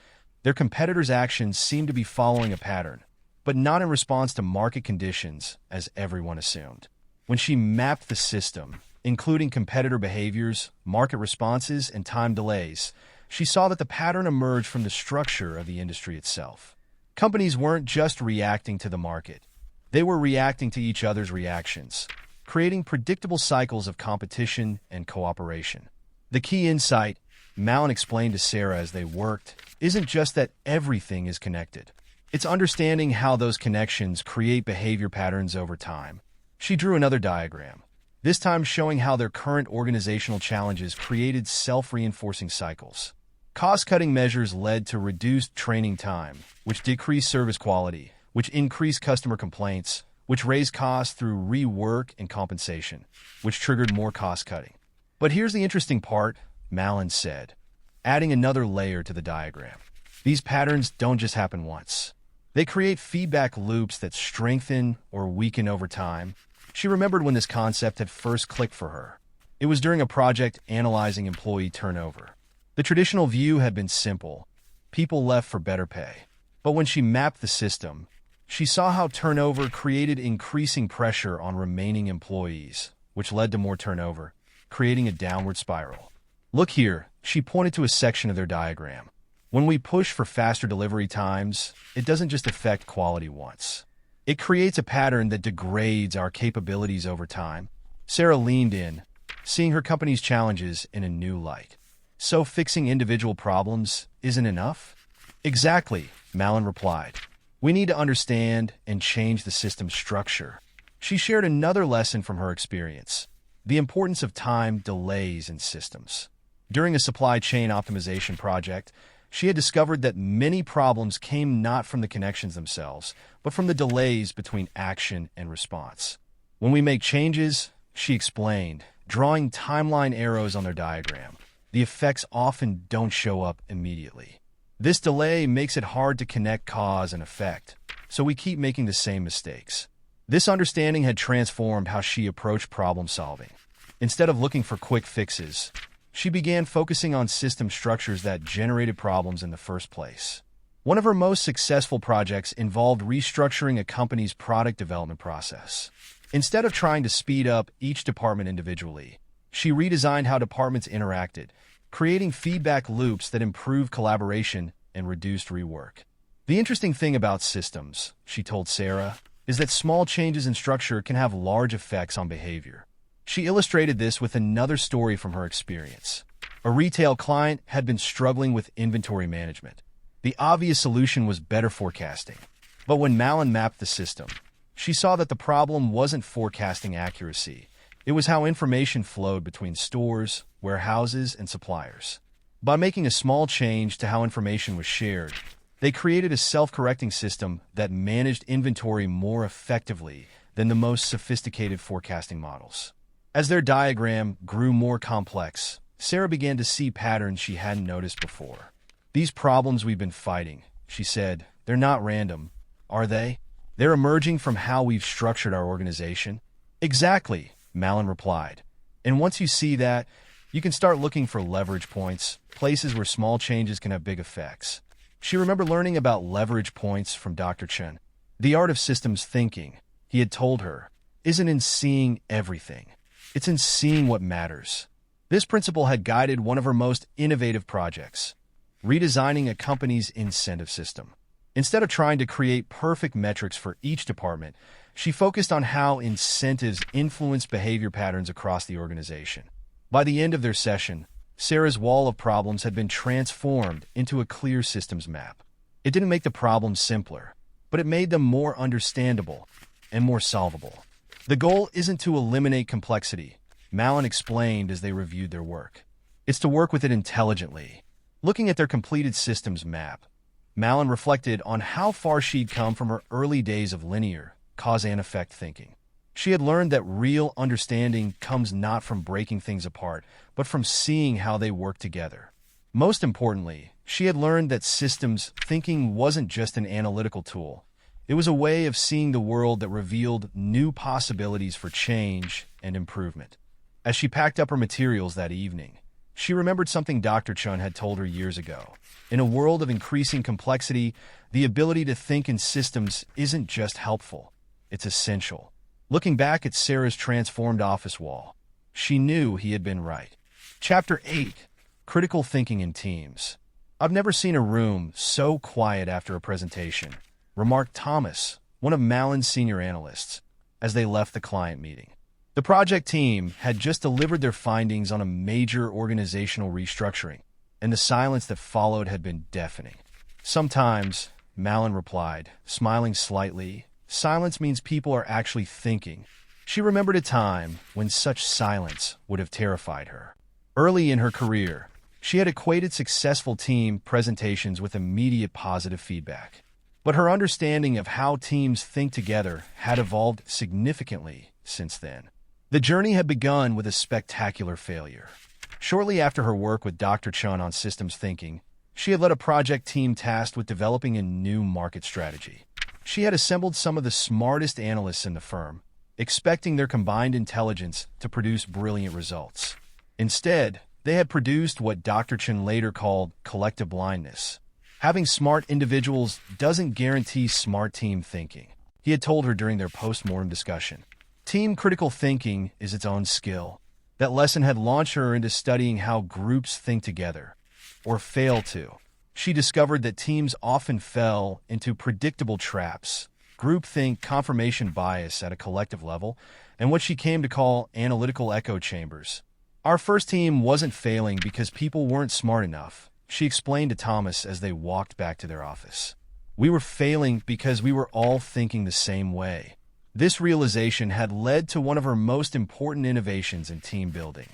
Their competitors' actions seemed to be following a pattern, but not in response to market conditions, as everyone assumed. When she mapped the system, including competitor behaviors, market responses, and time delays, she saw that the pattern emerged from the structure of the industry itself. Companies weren't just reacting to the market. They were reacting to each other's reactions, creating predictable cycles of competition and cooperation. The key insight, Malin explained to Sarah as they worked, isn't just that everything is connected. It's understanding how those connections create behavior patterns over time. She drew another diagram, this time showing how their current organizational challenges created self-reinforcing cycles. Cost-cutting measures led to reduced training time, which decreased service quality, which increased customer complaints, which raised costs through rework and compensation, which triggered more cost-cutting. But here's the interesting part, Malin said, adding another layer to the diagram. These patterns don't just happen once. They create feedback loops that strengthen or weaken over time. She remembered when this concept had first clicked for her. It was during a project analyzing employee turnover. The traditional view had been simple. People left for better pay. But when she mapped the system, she saw how turnover created increasing pressure on remaining employees, which led to more turnover, creating a downward spiral. Look here, she pointed to a section of their diagram. When we push for faster delivery times, it doesn't just affect quality once. It creates a pattern that degrades our capabilities over time. Sarah leaned in, seeing her company's challenges in a new light. So fixing individual problems isn't enough? Exactly, Malin replied. We need to understand and change the system structure. She shared another lesson from her experience, the importance of time delays in systems. During a supply chain optimization project, she had discovered that many problems came not from the connections themselves, but from the delays between action and response. When we make changes, she explained, drawing timeline arrows on their diagram, the effects often don't show up immediately. This delay makes it hard to connect cause and effect, so we keep making the same mistakes. This understanding had transformed how she approached problem solving. Instead of looking for quick fixes, she began focusing on system structures that generated problems in the first place. One of her most successful projects involved restructuring a company's product development process. Instead of trying to speed up each department individually, she redesigned how departments interacted, creating feedback loops that improved collaboration and reduced rework. The interesting thing about systems, she told Sarah, is that small changes in structure can have large effects on behavior. She illustrated this with another story from her experience. A retail client had been struggling with inventory management. The obvious solution was better forecasting. But when Malin mapped the system, she saw that the problem wasn't forecasting accuracy. It was how information flowed between stores, warehouses, and suppliers. By making a small change to how information was shared, they created a self-correcting system that managed inventory more effectively than the most sophisticated forecasting models. As their diagram grew more complex, Sarah began to see patterns she hadn't noticed before. These problems we've been fighting, she said, they're not random, are they? They're emerging from how we've structured our organization. Exactly, Malin replied. And once you see that, you can start looking for leverage points, places where small changes can have big effects. She remembered learning about leverage points from Dr. Chen. The art of systems thinking, he had told her, isn't in seeing everything. It's in seeing what matters. This principle had guided one of her most innovative projects, redesigning a company's incentive system. Instead of trying to create perfect metrics for each department, she focused on how incentives influence behavior patterns across the organization. By the end of their session, Sarah's wall of problems had been transformed into a clear systems map. It didn't make the problems simpler, but it made them more understandable and more solvable. The goal isn't to eliminate complexity, Malin explained as they reviewed their work. It's to work with it intelligently. Looking at their completed systems map, Malin reflected on how far she'd come from her early days of linear, cause and effect thinking. She had learned that real understanding comes not from breaking things apart, but from seeing how they work together. Most importantly, she had learned that systems thinking wasn't just an analytical tool. It was a way of seeing the world that revealed new possibilities for change and improvement. As she packed up her materials that evening, she remembered something Dr. Chun had told her years ago. In a world of increasing complexity, the ability to think in systems isn't just helpful, it's essential. Looking back at Sarah's transformed office wall, she knew he had been right. Chapter 8. Critical Thinking in Teams. I've never seen a room so quiet after a presentation, remarked Thomas, one of Malin's senior analysts, as they left the client meeting. The project team had just delivered their findings on a major organizational restructuring. and the silence that followed had been deafening. "Sometimes," Malin replied, smiling slightly, "silence means people are actually thinking." She remembered a time when such silence would have terrified her. Early in her career, she had equated successful team presentations with immediate positive feedback. But her understanding of how teams think together had evolved significantly since then. The journey had begun with a spectacular failure. Shortly after her work with Dr. Chun on systems thinking, she had led a project team tasked with developing a new market strategy. She had assembled some of the smartest analysts in the firm, expecting their combined intelligence to produce brilliant results. Instead, they had produced what Dr. Chun later called collective blindness. Having smart individuals doesn't guarantee smart team thinking, he had told her during their post-mortem discussion. Team critical thinking is its own skill. That lesson had launched her into studying how groups think together, or fail to. She discovered that teams often fell into predictable traps, groupthink, confirmation bias at a collective level, and what she came to call analytical echo chambers. "Our first team wasn't failing because people weren't smart enough," she explained to Thomas as they walked back to their office. "We were failing because we were all thinking the same way." This realization had led to one of her most important innovations in team building.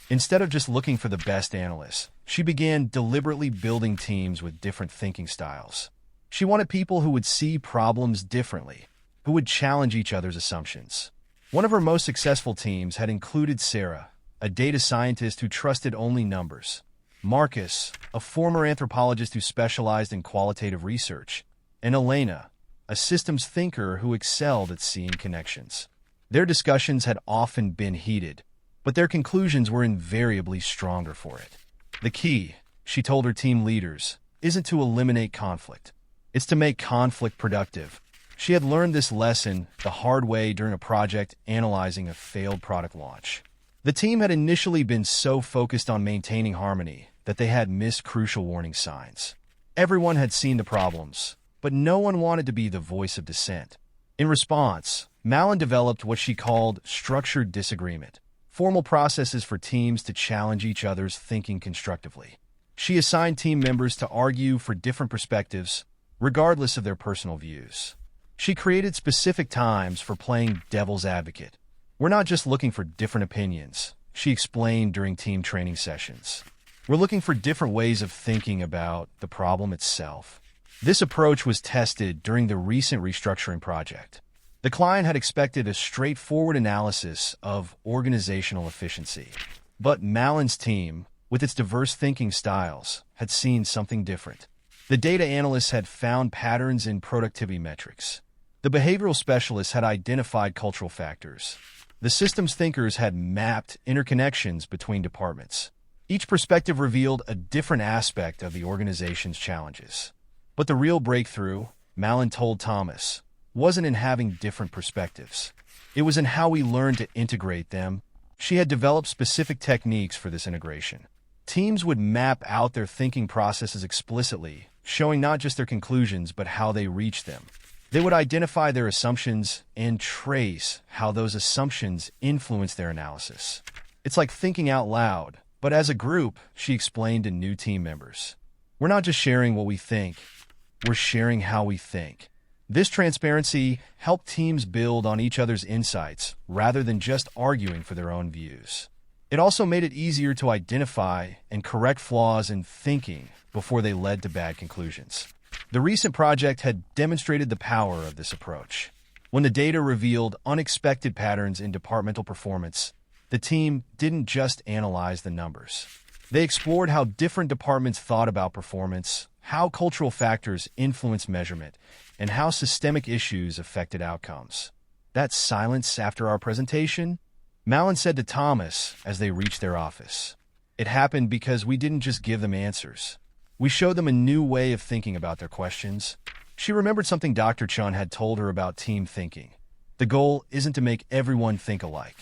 Instead of just looking for the best analysts, she began deliberately building teams with different thinking styles. She wanted people who would see problems differently, who would challenge each other's assumptions. One of her most successful teams had included Sarah, a data scientist who trusted only numbers; Marcus, a former anthropologist who specialized in qualitative research; and Elena, a systems thinker who excelled at seeing connections. Their discussions had often been heated, but their conclusions were invariably stronger for it. "The key," she told her team leaders, "isn't to eliminate conflict. It's to make conflict productive." She had learned this lesson the hard way during a project analyzing a failed product launch. The team had initially been so focused on maintaining harmony that they had missed crucial warning signs. Everyone had seen the problems, but no one wanted to be the voice of dissent. In response, Malin developed what she called structured disagreement, formal processes for teams to challenge each other's thinking constructively. She assigned team members to argue for different perspectives, regardless of their personal views. She created specific times for playing devil's advocate. "We're not just looking for different opinions," she explained during team training sessions. "We're looking for different ways of thinking about the problem itself." This approach was tested during the recent restructuring project. The client had expected a straightforward analysis of organizational efficiency. But Malin's team, with its diverse thinking styles, had seen something different. The data analysts had found patterns in productivity metrics. The behavioral specialists had identified cultural factors. The systems thinkers had mapped interconnections between departments. Each perspective revealed a different aspect of the organization's challenges. But the real breakthrough, Malin told Thomas, wasn't in having different perspectives. It was in how we learned to integrate them. She had developed specific techniques for this integration. Teams would map out their thinking processes explicitly, showing not just their conclusions but how they reached them. They would identify their assumptions and trace how those assumptions influence their analysis. "It's like thinking out loud, but as a group," she explained to new team members. "We're not just sharing what we think, we're sharing how we think." This transparency helped teams build on each other's insights rather than just arguing for their own views. It also made it easier to identify and correct flaws in thinking before they led to bad conclusions. The recent project had demonstrated the power of this approach. When the data revealed unexpected patterns in departmental performance, the team didn't just analyze the numbers. They explored how different departments thought about performance, how cultural factors influence measurement, and how systemic issues affected outcomes. "That silence after our presentation?" Malin said to Thomas as they reached their office. "It happened because we didn't just give them answers. We showed them a new way of thinking about their questions." She remembered something Dr. Chun had told her about team thinking. The goal isn't to make everyone think alike.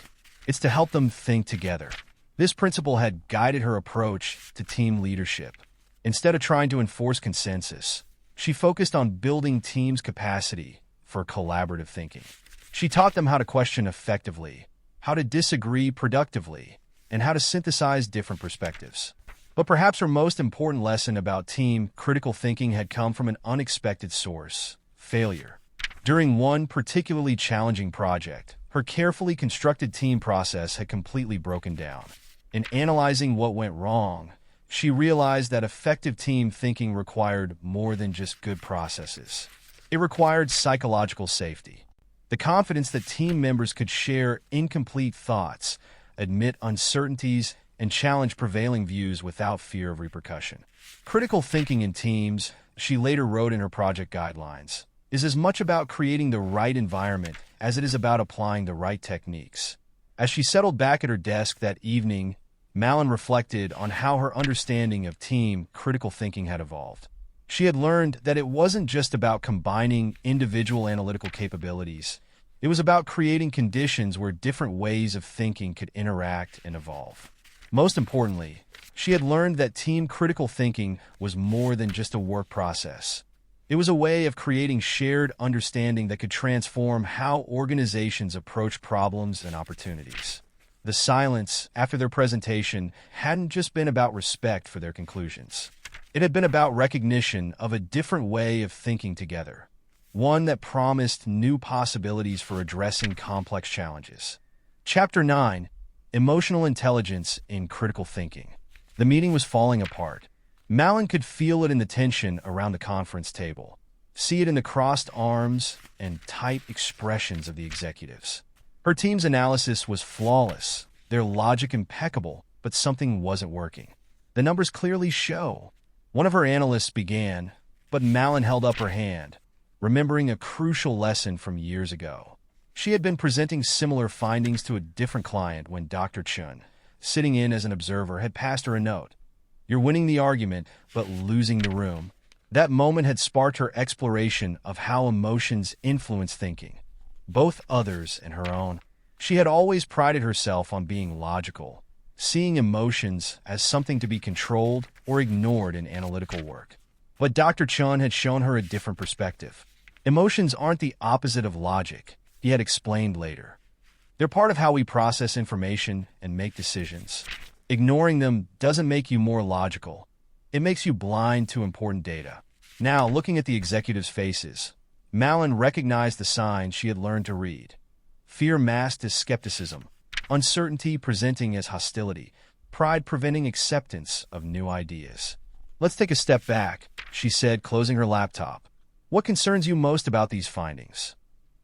It's to help them think together. This principle had guided her approach to team leadership. Instead of trying to enforce consensus, she focused on building teams' capacity for collaborative thinking. She taught them how to question effectively, how to disagree productively, and how to synthesize different perspectives. But perhaps her most important lesson about team critical thinking had come from an unexpected source: failure. During one particularly challenging project, her carefully constructed team process had completely broken down. In analyzing what went wrong, she realized that effective team thinking required more than just good processes. It required psychological safety, the confidence that team members could share incomplete thoughts, admit uncertainties, and challenge prevailing views without fear of repercussion. Critical thinking in teams, she later wrote in her project guidelines, is as much about creating the right environment as it is about applying the right techniques. As she settled back at her desk that evening, Malin reflected on how her understanding of team critical thinking had evolved. She had learned that it wasn't just about combining individual analytical capabilities. It was about creating conditions where different ways of thinking could interact and evolve. Most importantly, she had learned that team critical thinking was more than just a work process. It was a way of creating shared understanding that could transform how organizations approach problems and opportunities. The silence after their presentation hadn't just been about respect for their conclusions. It had been about recognition of a different way of thinking together, one that promised new possibilities for addressing complex challenges. Chapter 9: Emotional Intelligence in Critical Thinking. The meeting was falling apart. Malin could feel it in the tension around the conference table, see it in the crossed arms and tight expressions of the executives. Her team's analysis was flawless, their logic impeccable, but something wasn't working. The numbers clearly show. One of her analysts began, but Malin held up her hand, remembering a crucial lesson from years ago. She had been presenting similar findings to a different client when Dr. Chun, sitting in as an observer, had passed her a note. "You're winning the argument, but losing the room." That moment had sparked her exploration of how emotions influence thinking, both others and her own. She had always prided herself on being logical, seeing emotions as something to be controlled or ignored in analytical work. But Dr. Chun had shown her a different perspective. Emotions aren't the opposite of logic, he had explained later. They're part of how we process information and make decisions. Ignoring them doesn't make you more logical. It makes you blind to important data. Now, looking at the executives' faces, Malin recognized the signs she had learned to read. Fear masked as skepticism, uncertainty presenting as hostility, pride preventing acceptance of new ideas. "Let's take a step back," she said, closing her laptop. "What concerns you most about these findings?"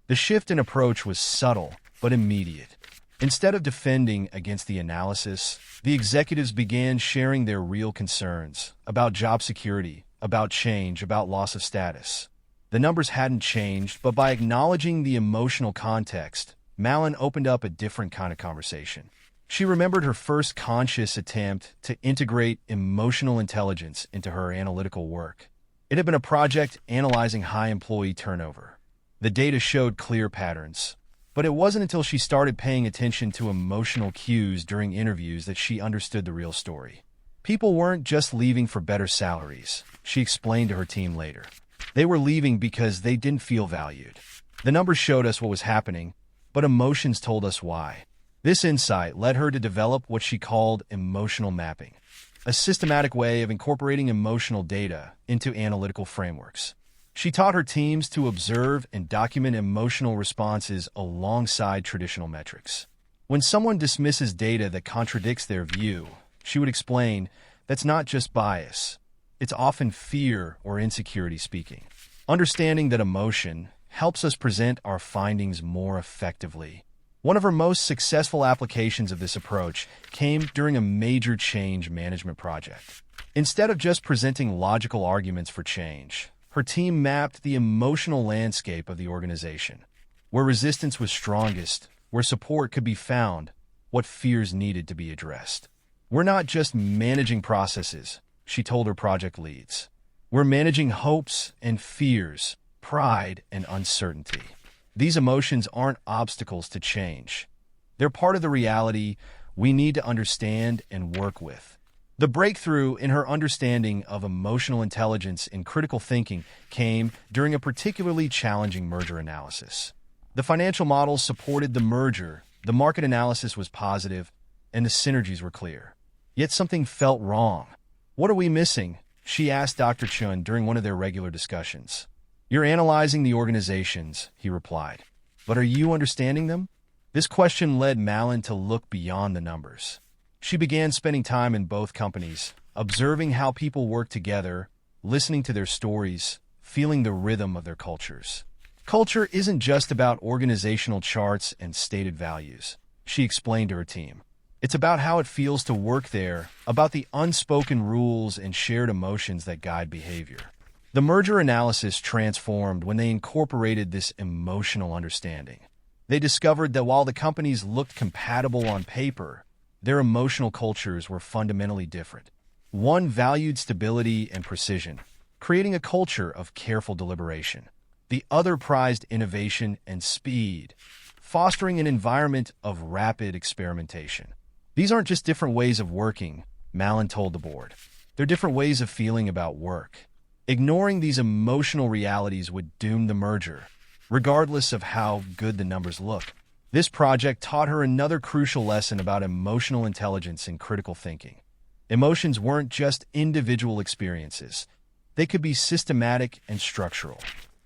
The shift in approach was subtle but immediate. Instead of defending against the analysis, the executives began sharing their real concerns about job security, about change, about loss of status. The numbers hadn't changed, but by acknowledging the emotional context, Malin opened up a different kind of conversation. She remembered her first conscious attempt to integrate emotional intelligence into her analytical work. It had been a project analyzing high employee turnover. The data showed clear patterns, but it wasn't until she started paying attention to emotional cues during interviews that she understood the real story. People weren't just leaving for better salaries, she explained to her team later. They were leaving because they didn't feel valued. The numbers showed us what was happening, but emotions told us why. This insight led her to develop what she called emotional mapping, a systematic way of incorporating emotional data into analytical frameworks. She taught her teams to observe and document emotional responses alongside traditional metrics. When someone dismisses data that contradicts their view, she would explain, that's not just bias. It's often fear or insecurity speaking. Understanding that emotion helps us present our findings more effectively. One of her most successful applications of this approach came during a major change management project. Instead of just presenting logical arguments for change, her team mapped the emotional landscape of the organization. Where resistance was strongest, where support could be found, what fears needed to be addressed. "We're not just managing processes," she told her project leads. "We're managing hopes and fears, pride and uncertainty. These emotions aren't obstacles to change. They're part of the reality we need to understand and work with." The breakthrough in her understanding of emotional intelligence in critical thinking came during a particularly challenging merger analysis. The financial models supported the merger, the market analysis was positive, and the synergies were clear. Yet something felt wrong. What are we missing? She asked Dr. Chun during one of their regular discussions. You're analyzing the organizations, he replied. But are you understanding them? This question led Malin to look beyond the numbers. She began spending time in both companies, observing how people work together, listening to their stories, feeling the rhythm of their cultures. Culture isn't just about organizational charts and stated values, she explained to her team. It's about how it feels to work there, about the unspoken rules and shared emotions that guide behavior. The merger analysis transformed when they incorporated this emotional understanding. They discovered that while the companies looked compatible on paper, their emotional cultures were fundamentally different. One valued stability and precision, creating a culture of careful deliberation. The other prized innovation and speed, fostering an environment of rapid experimentation. These aren't just different ways of working, Malin told the board. They're different ways of feeling about work. Ignoring these emotional realities would doom the merger, regardless of how good the numbers look. This project taught her another crucial lesson about emotional intelligence and critical thinking. Emotions weren't just individual experiences. They could be systematic and structural.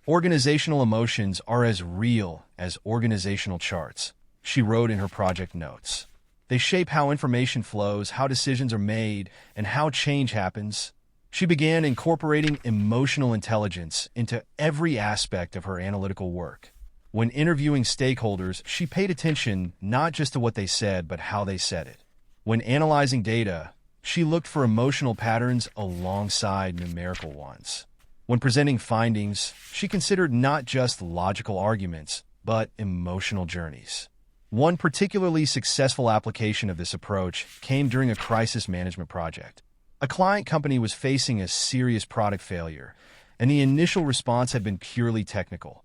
Organizational emotions are as real as organizational charts, she wrote in her project notes. They shape how information flows, how decisions are made, and how change happens. She began incorporating emotional intelligence into every aspect of her analytical work. When interviewing stakeholders, she paid attention not just to what they said, but how they said it. When analyzing data, she looked for emotional patterns alongside numerical ones. When presenting findings, she considered not just logical arguments, but emotional journeys. One particularly successful application of this approach came during a crisis management project. A client company was facing a serious product failure, and the initial response had been purely technical.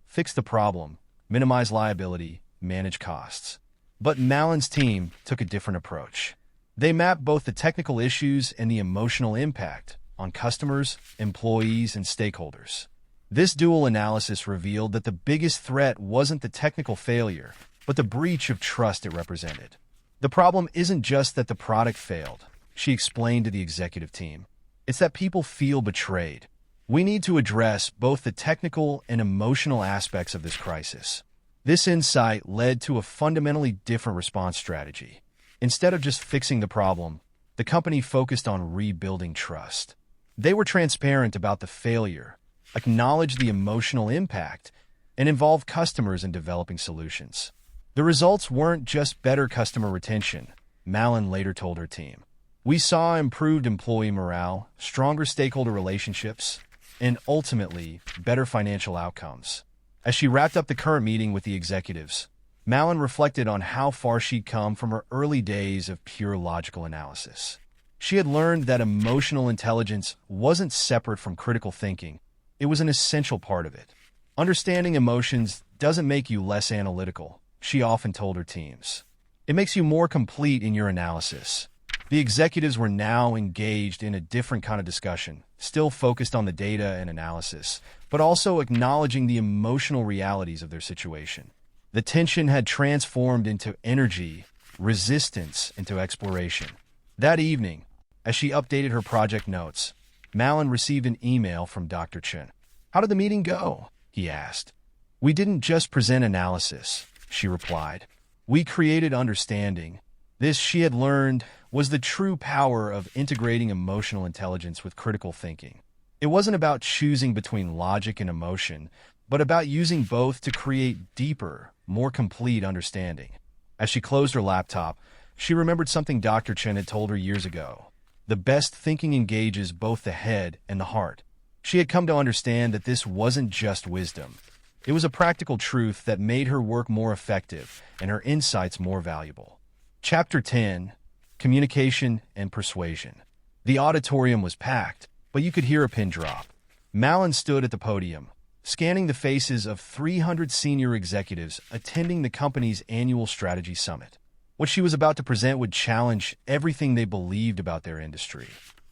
Fix the problem, minimize liability, manage costs. But Malin's team took a different approach. They mapped both the technical issues and the emotional impact on customers, employees, and stakeholders. This dual analysis revealed that the biggest threat wasn't the technical failure, but the breach of trust it represented. The problem isn't just that the product failed, she explained to the executive team. It's that people feel betrayed. We need to address both the technical and emotional aspects of this crisis. This insight led to a fundamentally different response strategy. Instead of just fixing the problem, the company focused on rebuilding trust. They were transparent about the failure, acknowledged the emotional impact, and involved customers in developing solutions. The results weren't just better customer retention, Malin later told her team. We saw improved employee morale, stronger stakeholder relationships, and ultimately, better financial outcomes. As she wrapped up the current meeting with the executives, Malin reflected on how far she'd come from her early days of pure logical analysis. She had learned that emotional intelligence wasn't separate from critical thinking. It was an essential part of it. Understanding emotions doesn't make you less analytical, she often told her teams. It makes you more complete in your analysis. The executives were now engaged in a different kind of discussion, still focused on the data and analysis, but also acknowledging the emotional realities of their situation. The tension had transformed into energy, resistance into exploration. That evening, as she updated her project notes, Malin received an email from Dr. Chen. How did the meeting go? He asked. We didn't just present analysis, she replied. We created understanding. This, she had learned, was the true power of integrating emotional intelligence with critical thinking. It wasn't about choosing between logic and emotion, but about using both to create deeper, more complete understanding. As she closed her laptop, she remembered something Dr. Chen had told her years ago. The best thinking engages both the head and the heart. She had come to understand that this wasn't just wisdom. It was a practical truth that made her work more effective and her insights more valuable. Chapter 10: Communication and Persuasion. The auditorium was packed, but you could hear a pin drop. Malin stood at the podium, scanning the faces of 300 senior executives attending the company's annual strategy summit. What she was about to present would challenge everything they believed about their industry.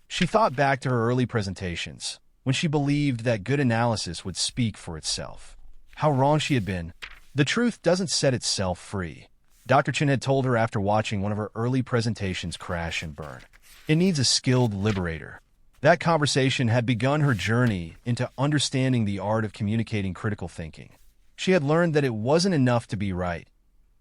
She thought back to her early presentations, when she believed that good analysis would speak for itself. How wrong she had been. The truth doesn't set itself free. Dr. Chen had told her after watching one of her early presentations crash and burn. It needs a skilled liberator. That conversation had begun her journey into understanding the art of communicating critical thinking. She had learned that it wasn't enough to be right.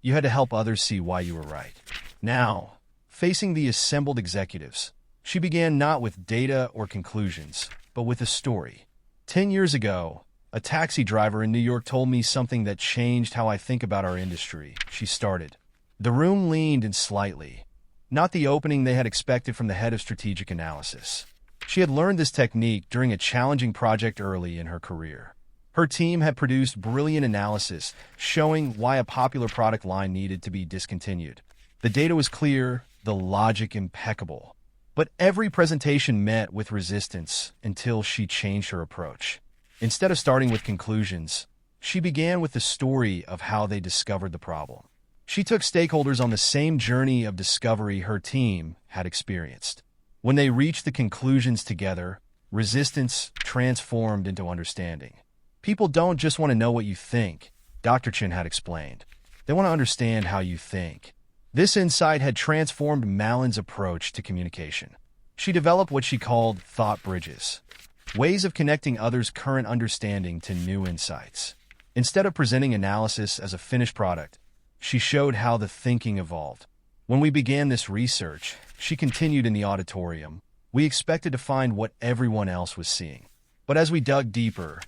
You had to help others see why you were right. Now, facing the assembled executives, she began not with data or conclusions, but with a story. 10 years ago, a taxi driver in New York told me something that changed how I think about our industry. She started. The room leaned in slightly, not the opening they had expected from the head of strategic analysis. She had learned this technique during a challenging project early in her career. Her team had produced brilliant analysis showing why a popular product line needed to be discontinued. The data was clear, the logic impeccable. But every presentation met with resistance until she changed her approach. Instead of starting with conclusions, she began with the story of how they discovered the problem. She took stakeholders on the same journey of discovery her team had experienced. When they reached the conclusions together, resistance transformed into understanding. People don't just want to know what you think, Dr. Chin had explained. They want to understand how you think. This insight had transformed Malin's approach to communication. She developed what she called thought bridges, ways of connecting others' current understanding to new insights. Instead of presenting analysis as a finished product, she showed how the thinking evolved. When we began this research, she continued in the auditorium, we expected to find what everyone else was seeing. But as we dug deeper,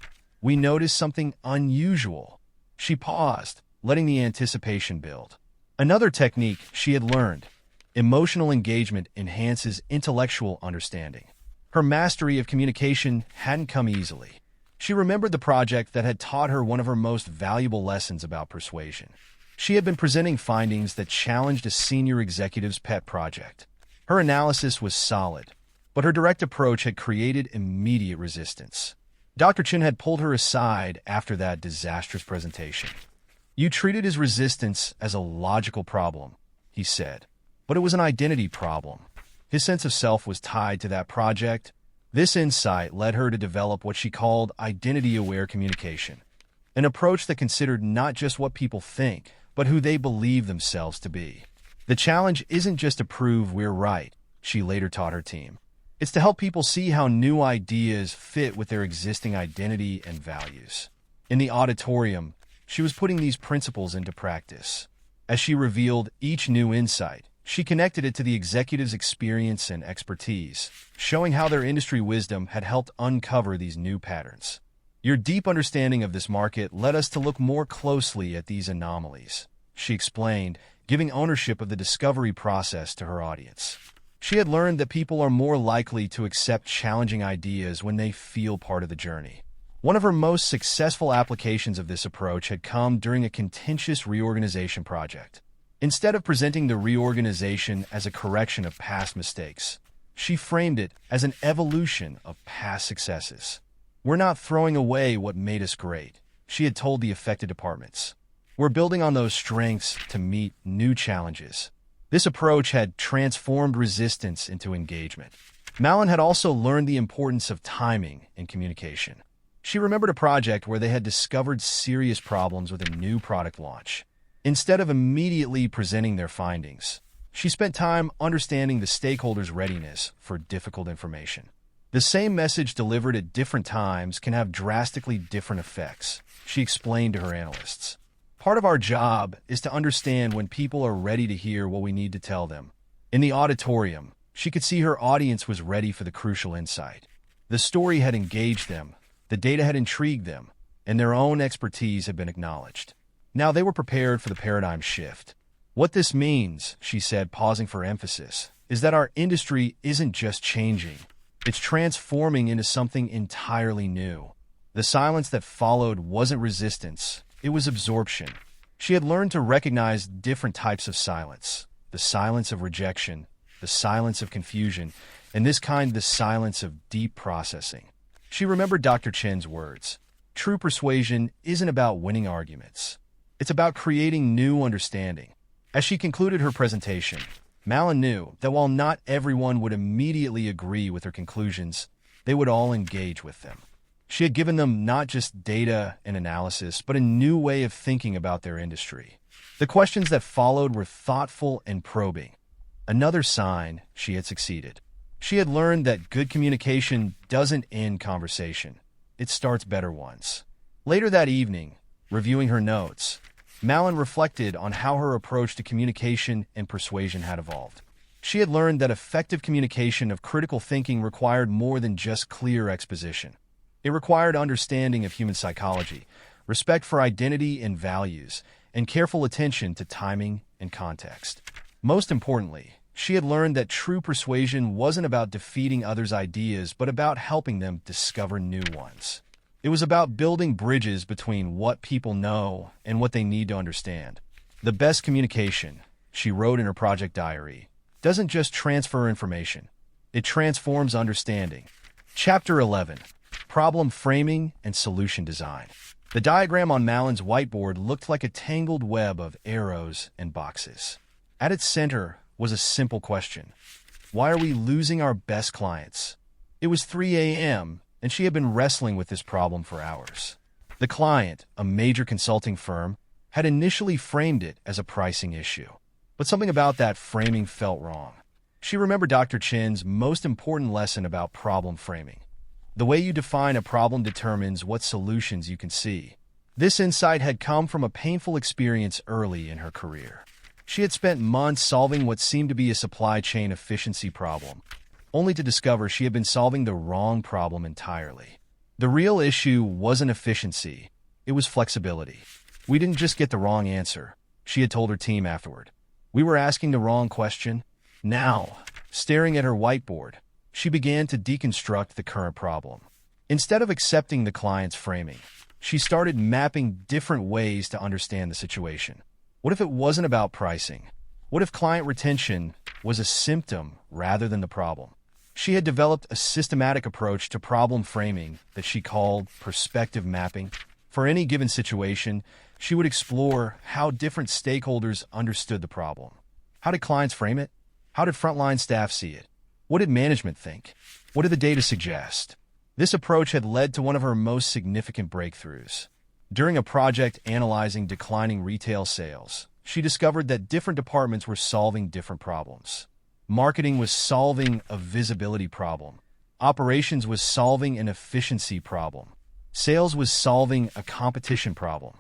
we noticed something unusual. She paused, letting the anticipation build. Another technique she had learned: emotional engagement enhances intellectual understanding. Her mastery of communication hadn't come easily. She remembered the project that had taught her one of her most valuable lessons about persuasion. She had been presenting findings that challenged a senior executive's pet project. Her analysis was solid, but her direct approach had created immediate resistance. Dr. Chin had pulled her aside after that disastrous presentation. You treated his resistance as a logical problem, he said, but it was an identity problem. His sense of self was tied to that project. This insight led her to develop what she called identity-aware communication, an approach that considered not just what people think, but who they believe themselves to be. The challenge isn't just to prove we're right, she later taught her team. It's to help people see how new ideas fit with their existing identity and values. In the auditorium, she was putting these principles into practice. As she revealed each new insight, she connected it to the executive's experience and expertise, showing how their industry wisdom had helped uncover these new patterns. Your deep understanding of this market led us to look more closely at these anomalies, she explained, giving ownership of the discovery process to her audience. She had learned that people are more likely to accept challenging ideas when they feel part of the journey. One of her most successful applications of this approach had come during a contentious reorganization project. Instead of presenting the reorganization as a correction of past mistakes, she framed it as an evolution of past successes. We're not throwing away what made us great, she had told the affected departments. We're building on those strengths to meet new challenges. This approach had transformed resistance into engagement. Malin had also learned the importance of timing in communication. She remembered a project where they had discovered serious problems with a new product launch. Instead of immediately presenting their findings, she spent time understanding the stakeholders' readiness for difficult information. The same message delivered at different times can have drastically different effects, she explained to her analysts. Part of our job is to understand when people are ready to hear what we need to tell them. In the auditorium, she could see her audience was ready for the crucial insight. The story had engaged them, the data had intrigued them, and their own expertise had been acknowledged. Now they were prepared for the paradigm shift. What this means, she said, pausing for emphasis, is that our industry isn't just changing. It's transforming into something entirely new. The silence that followed wasn't resistance. It was absorption. She had learned to recognize different types of silence: the silence of rejection, the silence of confusion, and this kind, the silence of deep processing. She remembered Dr. Chen's words. True persuasion isn't about winning arguments. It's about creating new understanding. As she concluded her presentation, Malin knew that while not everyone would immediately agree with her conclusions, they would all engage with them. She had given them not just data and analysis, but a new way of thinking about their industry. The questions that followed were thoughtful and probing. Another sign she had succeeded. She had learned that good communication doesn't end conversation. It starts better ones. Later that evening, reviewing her notes, Malin reflected on how her approach to communication and persuasion had evolved. She had learned that effective communication of critical thinking required more than just clear exposition. It required understanding of human psychology, respect for identity and values, and careful attention to timing and context. Most importantly, she had learned that true persuasion wasn't about defeating others' ideas, but about helping them discover new ones. It was about building bridges between what people know and what they need to understand. The best communication, she wrote in her project diary, doesn't just transfer information. It transforms understanding. Chapter 11. Problem Framing and Solution Design. The diagram on Malin's whiteboard looked like a tangled web of arrows and boxes. At its center was a simple question. Why are we losing our best clients? It was 3 a.m., and she had been wrestling with this problem for hours. The client, a major consulting firm, had initially framed it as a pricing issue. But something about that framing felt wrong. She remembered Dr. Chin's most important lesson about problem framing. The way you define a problem determines what solutions you can see. This insight had come from a painful experience early in her career. She had spent months solving what seemed to be a supply chain efficiency problem, only to discover she had been solving the wrong problem entirely. The real issue wasn't efficiency, it was flexibility. We didn't just get the wrong answer, she had told her team afterward. We were asking the wrong question. Now, staring at her whiteboard, she began to deconstruct the current problem. Instead of accepting the client's framing, she started mapping different ways to understand the situation. What if it wasn't about pricing? What if client retention was a symptom rather than the problem? She had developed a systematic approach to problem framing that she called perspective mapping. For any given situation, she would explore how different stakeholders understood the problem. How did clients frame it? How did frontline staff see it? What did management think? What did the data suggest? This approach had led to one of her most significant breakthroughs. During a project analyzing declining retail sales, she discovered that different departments were solving different problems. Marketing was solving a visibility problem. Operations was solving an efficiency problem. Sales was solving a competition problem.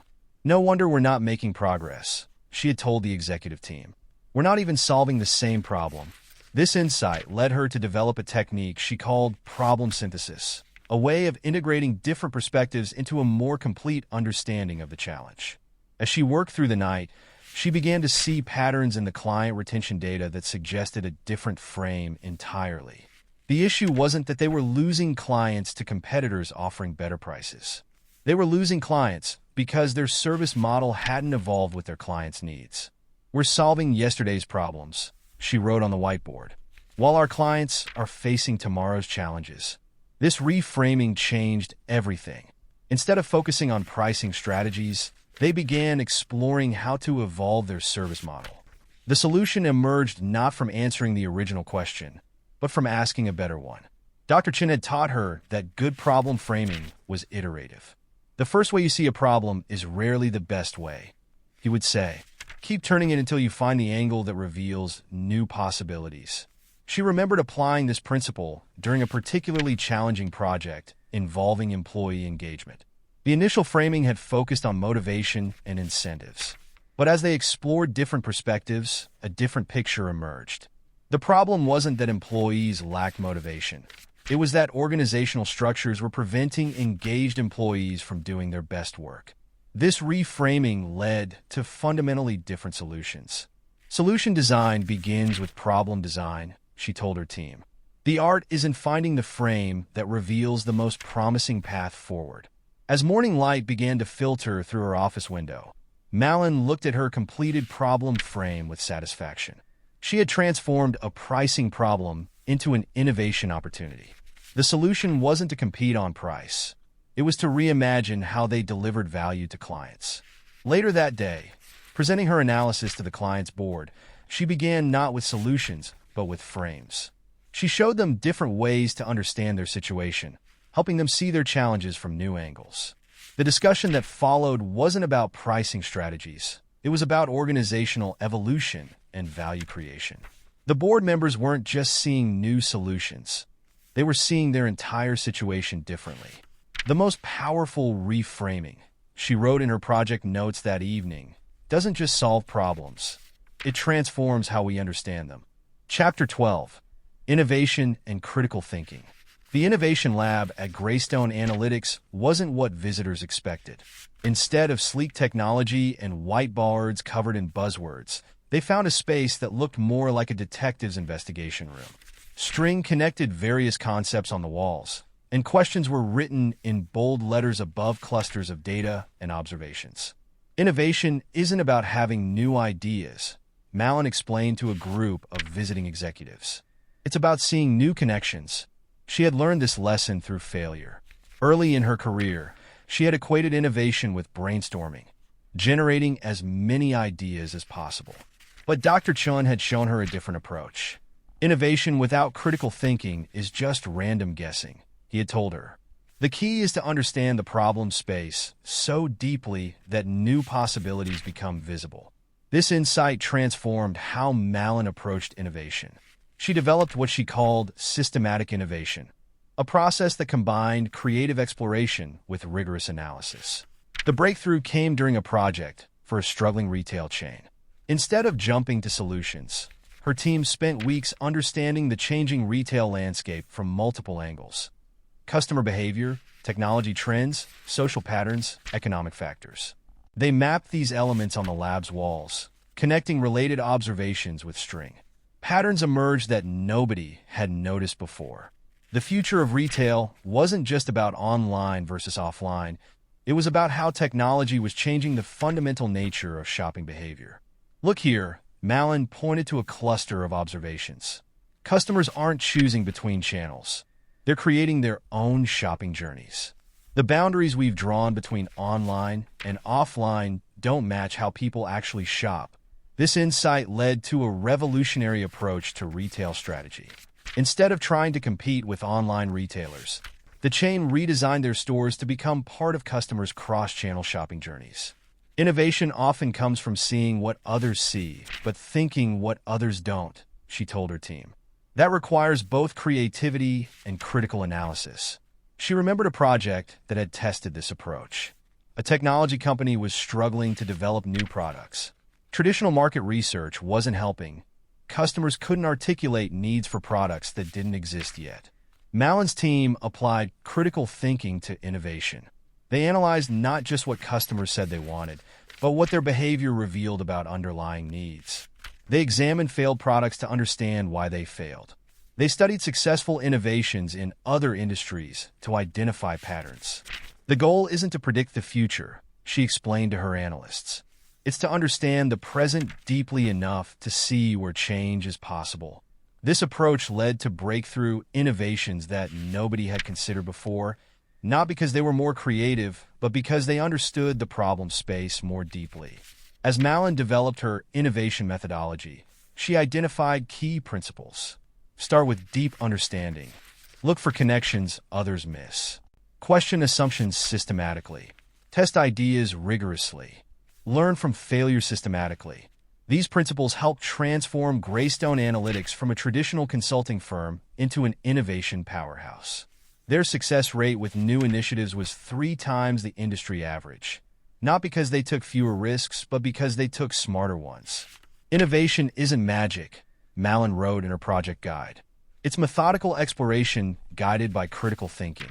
No wonder we're not making progress, she had told the executive team. We're not even solving the same problem. This insight led her to develop a technique she called problem synthesis, a way of integrating different perspectives into a more complete understanding of the challenge. As she worked through the night, she began to see patterns in the client retention data that suggested a different frame entirely. The issue wasn't that they were losing clients to competitors offering better prices. They were losing clients because their service model hadn't evolved with their clients' needs. We're solving yesterday's problems, she wrote on the whiteboard, while our clients are facing tomorrow's challenges. This reframing changed everything. Instead of focusing on pricing strategies, they began exploring how to evolve their service model. The solution emerged not from answering the original question, but from asking a better one. Dr. Chin had taught her that good problem framing was iterative. The first way you see a problem is rarely the best way. He would say, keep turning it until you find the angle that reveals new possibilities. She remembered applying this principle during a particularly challenging project involving employee engagement. The initial framing had focused on motivation and incentives. But as they explored different perspectives, a different picture emerged. The problem wasn't that employees lacked motivation. It was that organizational structures were preventing engaged employees from doing their best work. This reframing led to fundamentally different solutions. Solution design begins with problem design, she told her team. The art is in finding the frame that reveals the most promising path forward. As morning light began to filter through her office window, Malin looked at her completed problem frame with satisfaction. She had transformed a pricing problem into an innovation opportunity. The solution wasn't to compete on price. It was to reimagine how they delivered value to clients. Later that day, presenting her analysis to the client's board, she began not with solutions, but with frames. She showed them different ways to understand their situation, helping them see their challenges from new angles. The discussion that followed wasn't about pricing strategies. It was about organizational evolution and value creation. The board members weren't just seeing new solutions. They were seeing their entire situation differently. The most powerful reframing, she wrote in her project notes that evening, doesn't just solve problems. It transforms how we understand them. Chapter 12. Innovation and Critical Thinking. The Innovation Lab at Greystone Analytics wasn't what visitors expected. Instead of sleek technology and whiteboards covered in buzzwords, they found a space that looked more like a detective's investigation room. String connected various concepts on the walls, and questions were written in bold letters above clusters of data and observations. Innovation isn't about having new ideas, Malin explained to a group of visiting executives. It's about seeing new connections. She had learned this lesson through failure. Early in her career, she had equated innovation with brainstorming, generating as many ideas as possible. But Dr. Chun had shown her a different approach. Innovation without critical thinking is just random guessing, he had told her. The key is to understand the problem space so deeply that new possibilities become visible. This insight transformed how Malin approached innovation. She developed what she called systematic innovation, a process that combined creative exploration with rigorous analysis. The breakthrough came during a project for a struggling retail chain. Instead of jumping to solutions, her team spent weeks understanding the changing retail landscape from multiple angles: customer behavior, technology trends, social patterns, economic factors. They mapped these elements on the lab's walls, connecting related observations with string. Patterns emerged that nobody had noticed before. The future of retail wasn't just about online versus offline. It was about how technology was changing the fundamental nature of shopping behavior. Look here, Malin pointed to a cluster of observations. Customers aren't choosing between channels. They're creating their own shopping journeys. The boundaries we've drawn between online and offline don't match how people actually shop. This insight led to a revolutionary approach to retail strategy. Instead of trying to compete with online retailers, the chain redesigned their stores to become part of customers' cross-channel shopping journeys. Innovation often comes from seeing what others see, but thinking what others don't, she told her team. That requires both creativity and critical analysis. She remembered a project that had tested this approach. A technology company was struggling to develop new products. Traditional market research wasn't helping. Customers couldn't articulate needs for products that didn't exist yet. Malin's team applied critical thinking to innovation. They analyzed not just what customers said they wanted, but what their behavior revealed about underlying needs. They examined failed products to understand why they failed. They studied successful innovations in other industries to identify patterns. The goal isn't to predict the future, she explained to her analysts. It's to understand the present deeply enough to see where change is possible. This approach led to breakthrough innovations that nobody had considered before, not because they were more creative, but because they understood the problem space more deeply. As Malin developed her innovation methodology, she identified key principles. Start with deep understanding. Look for connections others miss. Question assumptions systematically. Test ideas rigorously. Learn from failure systematically. These principles help transform Greystone Analytics from a traditional consulting firm into an innovation powerhouse. Their success rate with new initiatives was 3 times the industry average. Not because they took fewer risks, but because they took smarter ones. Innovation isn't magic, Malin wrote in her project guide. It's methodical exploration guided by critical thinking.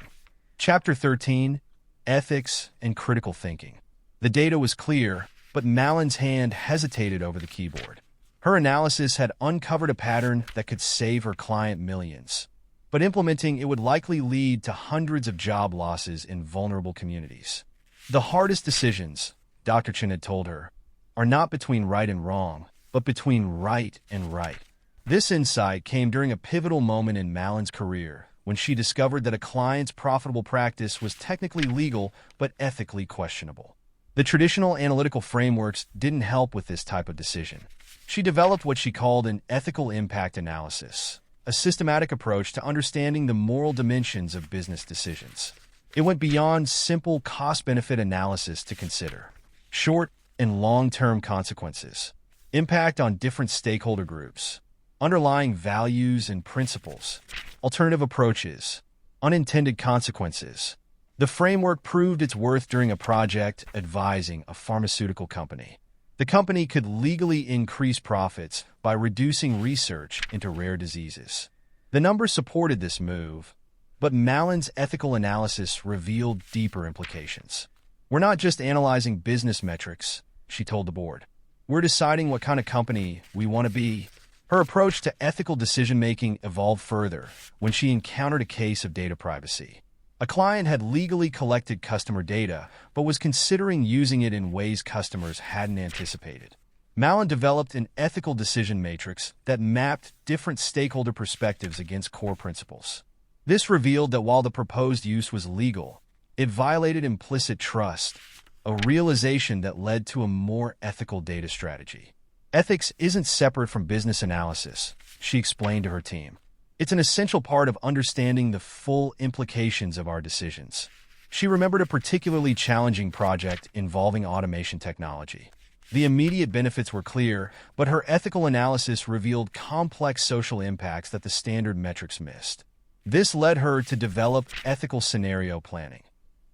Chapter 13, Ethics and Critical Thinking. The data was clear, but Malin's hand hesitated over the keyboard. Her analysis had uncovered a pattern that could save her client millions. But implementing it would likely lead to hundreds of job losses in vulnerable communities. The hardest decisions, Dr. Chen had told her, are not between right and wrong, but between right and right. This insight came during a pivotal moment in Malin's career when she discovered that a client's profitable practice was technically legal but ethically questionable. The traditional analytical frameworks didn't help with this type of decision. She developed what she called an ethical impact analysis, a systematic approach to understanding the moral dimensions of business decisions. It went beyond simple cost-benefit analysis to consider short and long-term consequences, impact on different stakeholder groups, underlying values and principles, alternative approaches, unintended consequences. The framework proved its worth during a project advising a pharmaceutical company. The company could legally increase profits by reducing research into rare diseases. The numbers supported this move, but Malin's ethical analysis revealed deeper implications. "We're not just analyzing business metrics," she told the board. "We're deciding what kind of company we want to be." Her approach to ethical decision-making evolved further when she encountered a case of data privacy. A client had legally collected customer data, but was considering using it in ways customers hadn't anticipated. Malin developed an ethical decision matrix that mapped different stakeholder perspectives against core principles. This revealed that while the proposed use was legal, it violated implicit trust, a realization that led to a more ethical data strategy. "Ethics isn't separate from business analysis," she explained to her team. "It's an essential part of understanding the full implications of our decisions." She remembered a particularly challenging project involving automation technology. The immediate benefits were clear, but her ethical analysis revealed complex social impacts that the standard metrics missed. This led her to develop ethical scenario planning,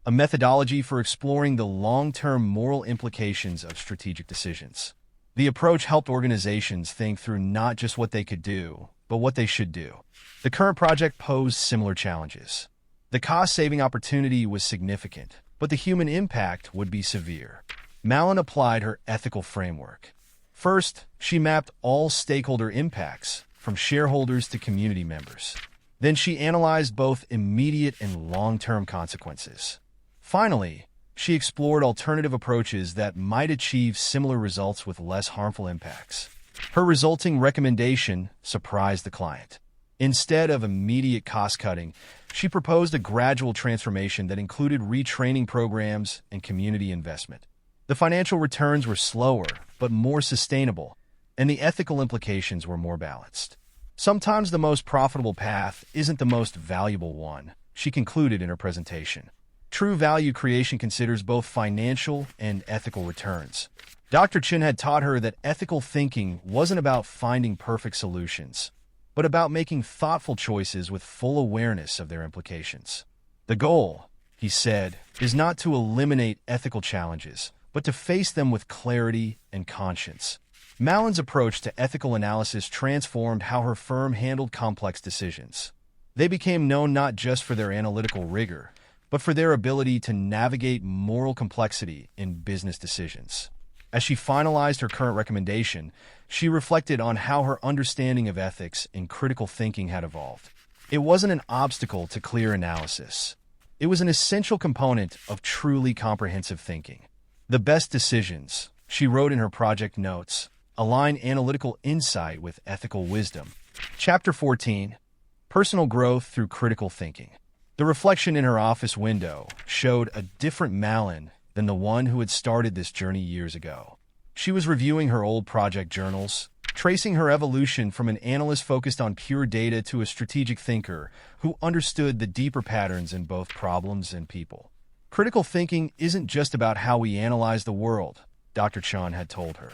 a methodology for exploring the long-term moral implications of strategic decisions. The approach helped organizations think through not just what they could do, but what they should do. The current project posed similar challenges. The cost-saving opportunity was significant, but the human impact would be severe. Malin applied her ethical framework. First, she mapped all stakeholder impacts, from shareholders to community members. Then she analyzed both immediate and long-term consequences. Finally, she explored alternative approaches that might achieve similar results with less harmful impacts. Her resulting recommendation surprised the client. Instead of immediate cost-cutting, she proposed a gradual transformation that included retraining programs and community investment. The financial returns were slower, but more sustainable, and the ethical implications were more balanced. "Sometimes the most profitable path isn't the most valuable one," she concluded in her presentation. "True value creation considers both financial and ethical returns." Dr. Chen had taught her that ethical thinking wasn't about finding perfect solutions, but about making thoughtful choices with full awareness of their implications. "The goal," he said, "is not to eliminate ethical challenges, but to face them with clarity and conscience." Malin's approach to ethical analysis transformed how her firm handled complex decisions. They became known not just for their analytical rigor, but for their ability to navigate moral complexity in business decisions. As she finalized her current recommendation, she reflected on how her understanding of ethics and critical thinking had evolved. It wasn't an obstacle to clear analysis. It was an essential component of truly comprehensive thinking. "The best decisions," she wrote in her project notes, "align analytical insight with ethical wisdom." Chapter 14, Personal Growth Through Critical Thinking. The reflection in her office window showed a different Malin than the one who had started this journey years ago. She was reviewing her old project journals, tracing her evolution from an analyst focused on pure data to a strategic thinker who understood the deeper patterns in both problems and people. "Critical thinking isn't just about how we analyze the world," Dr. Chan had told her.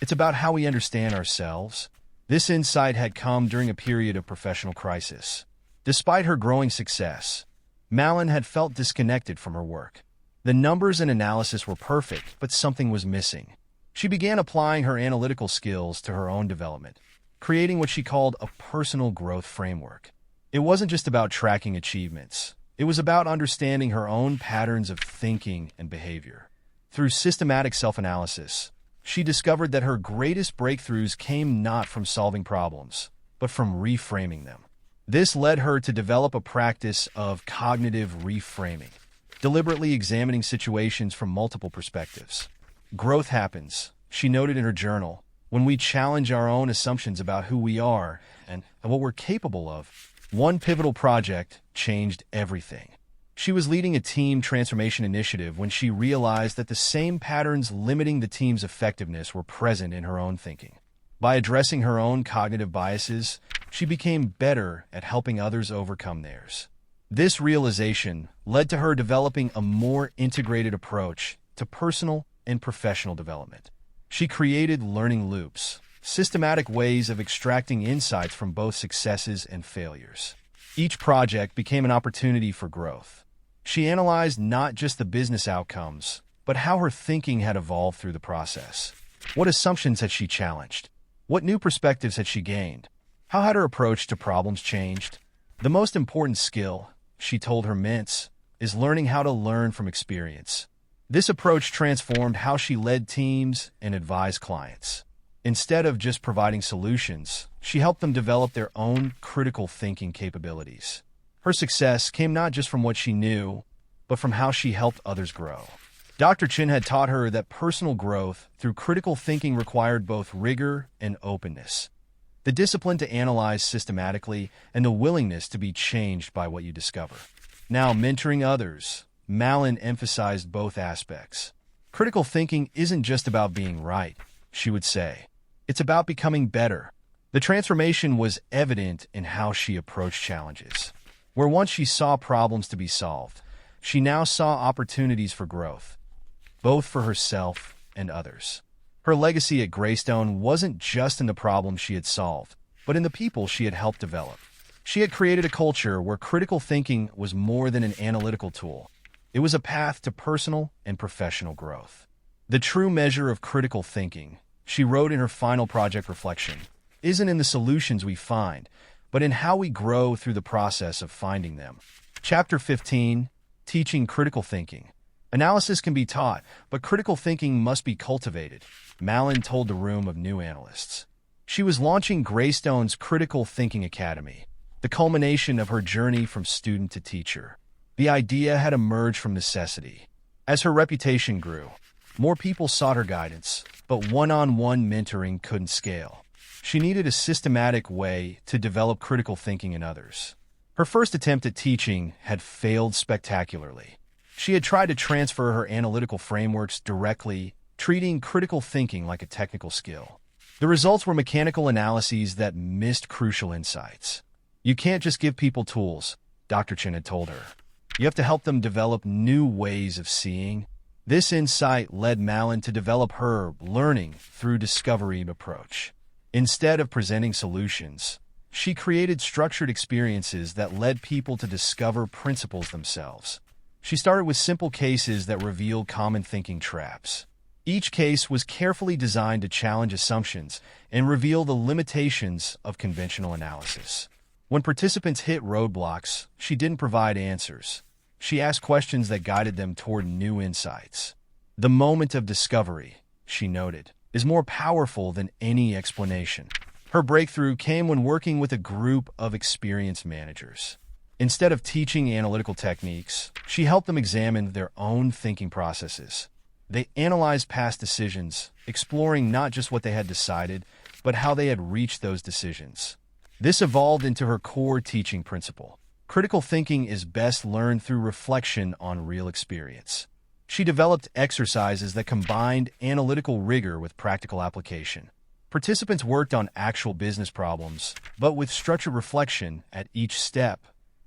"It's about how we understand ourselves." This insight had come during a period of professional crisis. Despite her growing success, Malin had felt disconnected from her work. The numbers and analysis were perfect, but something was missing. She began applying her analytical skills to her own development, creating what she called a personal growth framework. It wasn't just about tracking achievements. It was about understanding her own patterns of thinking and behavior. Through systematic self-analysis, she discovered that her greatest breakthroughs came not from solving problems, but from reframing them. This led her to develop a practice of cognitive reframing, deliberately examining situations from multiple perspectives. "Growth happens," she noted in her journal, "when we challenge our own assumptions about who we are and what we're capable of." One pivotal project changed everything. She was leading a team transformation initiative when she realized that the same patterns limiting the team's effectiveness were present in her own thinking. By addressing her own cognitive biases, she became better at helping others overcome theirs. This realization led to her developing a more integrated approach to personal and professional development. She created learning loops, systematic ways of extracting insights from both successes and failures. Each project became an opportunity for growth. She analyzed not just the business outcomes, but how her thinking had evolved through the process. What assumptions had she challenged? What new perspectives had she gained? How had her approach to problems changed? The most important skill, she told her mentor, is learning how to learn from experience. This approach transformed how she led teams and advised clients. Instead of just providing solutions, she helped them develop their own critical thinking capabilities. Her success came not just from what she knew, but from how she helped others grow. Dr. Chin had taught her that personal growth through critical thinking required both rigor and openness, the discipline to analyze systematically, and the willingness to be changed by what you discover. Now, mentoring others, Malin emphasized both aspects. Critical thinking isn't just about being right, she would say. It's about becoming better. The transformation was evident in how she approached challenges. Where once she saw problems to be solved, she now saw opportunities for growth, both for herself and others. Her legacy at Greystone wasn't just in the problems she had solved, but in the people she had helped develop. She had created a culture where critical thinking was more than an analytical tool. It was a path to personal and professional growth. The true measure of critical thinking, she wrote in her final project reflection, isn't in the solutions we find, but in how we grow through the process of finding them. Chapter 15, Teaching Critical Thinking. Analysis can be taught, but critical thinking must be cultivated, Malin told the room of new analysts. She was launching Greystone's Critical Thinking Academy, the culmination of her journey from student to teacher. The idea had emerged from necessity. As her reputation grew, more people sought her guidance, but one-on-one mentoring couldn't scale. She needed a systematic way to develop critical thinking in others. Her first attempt at teaching had failed spectacularly. She had tried to transfer her analytical frameworks directly, treating critical thinking like a technical skill. The results were mechanical analyses that missed crucial insights. You can't just give people tools, Dr. Chin had told her. You have to help them develop new ways of seeing. This insight led Malin to develop her learning through discovery approach. Instead of presenting solutions, she created structured experiences that led people to discover principles themselves. She started with simple cases that revealed common thinking traps. Each case was carefully designed to challenge assumptions and reveal the limitations of conventional analysis. When participants hit roadblocks, she didn't provide answers. She asked questions that guided them toward new insights. The moment of discovery, she noted, is more powerful than any explanation. Her breakthrough came when working with a group of experienced managers. Instead of teaching analytical techniques, she helped them examine their own thinking processes. They analyzed past decisions, exploring not just what they had decided, but how they had reached those decisions. This evolved into her core teaching principle. Critical thinking is best learned through reflection on real experience. She developed exercises that combined analytical rigor with practical application. Participants worked on actual business problems, but with structured reflection at each step.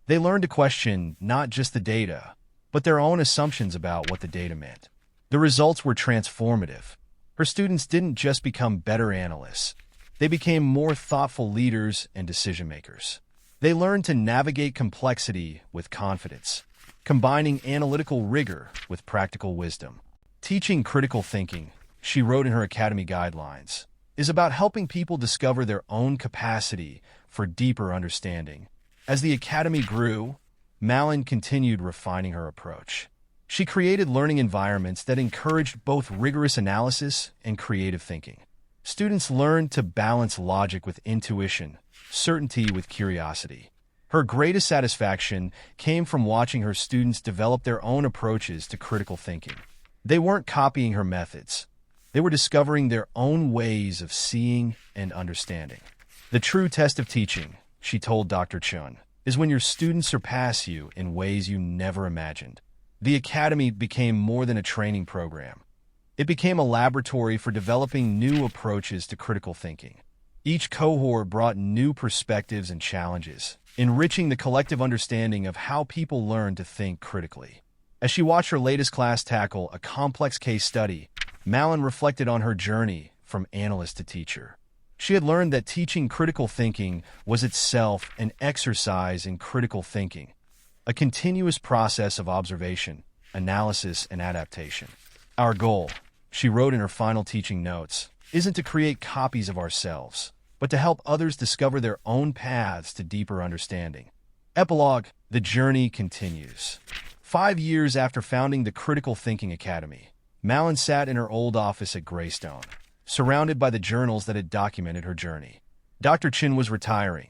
They learned to question not just the data, but their own assumptions about what the data meant. The results were transformative. Her students didn't just become better analysts. They became more thoughtful leaders and decision-makers. They learned to navigate complexity with confidence, combining analytical rigor with practical wisdom. Teaching critical thinking, she wrote in her academy guidelines, is about helping people discover their own capacity for deeper understanding. As the academy grew, Malin continued refining her approach. She created learning environments that encouraged both rigorous analysis and creative thinking. Students learned to balance logic with intuition, certainty with curiosity. Her greatest satisfaction came from watching her students develop their own approaches to critical thinking. They weren't copying her methods. They were discovering their own ways of seeing and understanding. The true test of teaching, she told Dr. Chun, is when your students surpass you in ways you never imagined. The academy became more than a training program. It became a laboratory for developing new approaches to critical thinking. Each cohort brought new perspectives and challenges, enriching the collective understanding of how people learn to think critically. As she watched her latest class tackle a complex case study, Malin reflected on her journey from analyst to teacher. She had learned that teaching critical thinking was itself an exercise in critical thinking, a continuous process of observation, analysis, and adaptation. Our goal, she wrote in her final teaching notes, isn't to create copies of ourselves, but to help others discover their own paths to deeper understanding. Epilogue: the journey continues. 5 years after founding the Critical Thinking Academy, Malin sat in her old office at Greystone, surrounded by the journals that had documented her journey. Dr. Chin was retiring,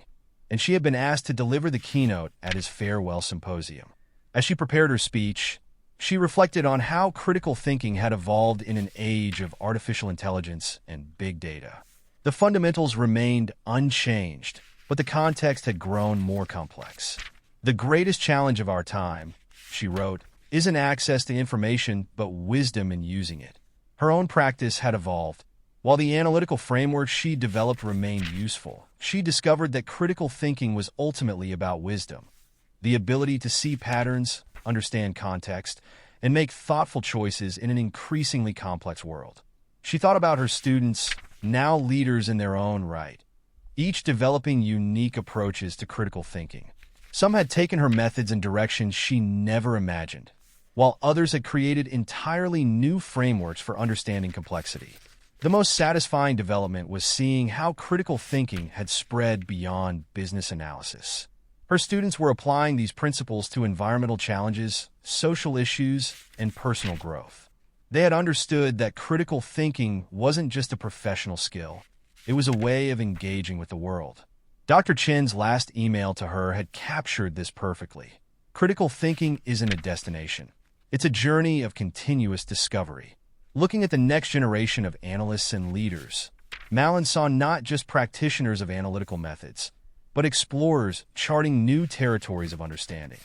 and she had been asked to deliver the keynote at his farewell symposium. As she prepared her speech, she reflected on how critical thinking had evolved in an age of artificial intelligence and big data. The fundamentals remained unchanged, but the context had grown more complex. The greatest challenge of our time, she wrote, isn't access to information, but wisdom in using it. Her own practice had evolved. While the analytical framework she developed remained useful, she discovered that critical thinking was ultimately about wisdom, the ability to see patterns, understand context, and make thoughtful choices in an increasingly complex world. She thought about her students, now leaders in their own right, each developing unique approaches to critical thinking. Some had taken her methods in directions she never imagined, while others had created entirely new frameworks for understanding complexity. The most satisfying development was seeing how critical thinking had spread beyond business analysis. Her students were applying these principles to environmental challenges, social issues, and personal growth. They had understood that critical thinking wasn't just a professional skill. It was a way of engaging with the world. Dr. Chin's last email to her had captured this perfectly. Critical thinking isn't a destination. It's a journey of continuous discovery. Looking at the next generation of analysts and leaders, Malin saw not just practitioners of analytical methods, but explorers charting new territories of understanding.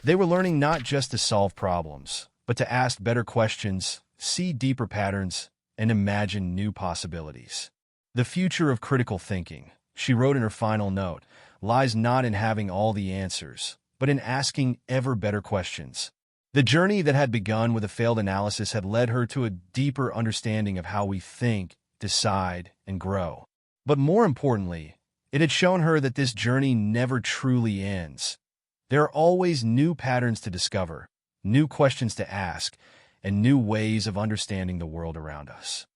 They were learning not just to solve problems, but to ask better questions, see deeper patterns, and imagine new possibilities. The future of critical thinking, she wrote in her final note, lies not in having all the answers, but in asking ever better questions. The journey that had begun with a failed analysis had led her to a deeper understanding of how we think, decide, and grow. But more importantly, it had shown her that this journey never truly ends. There are always new patterns to discover, new questions to ask, and new ways of understanding the world around us.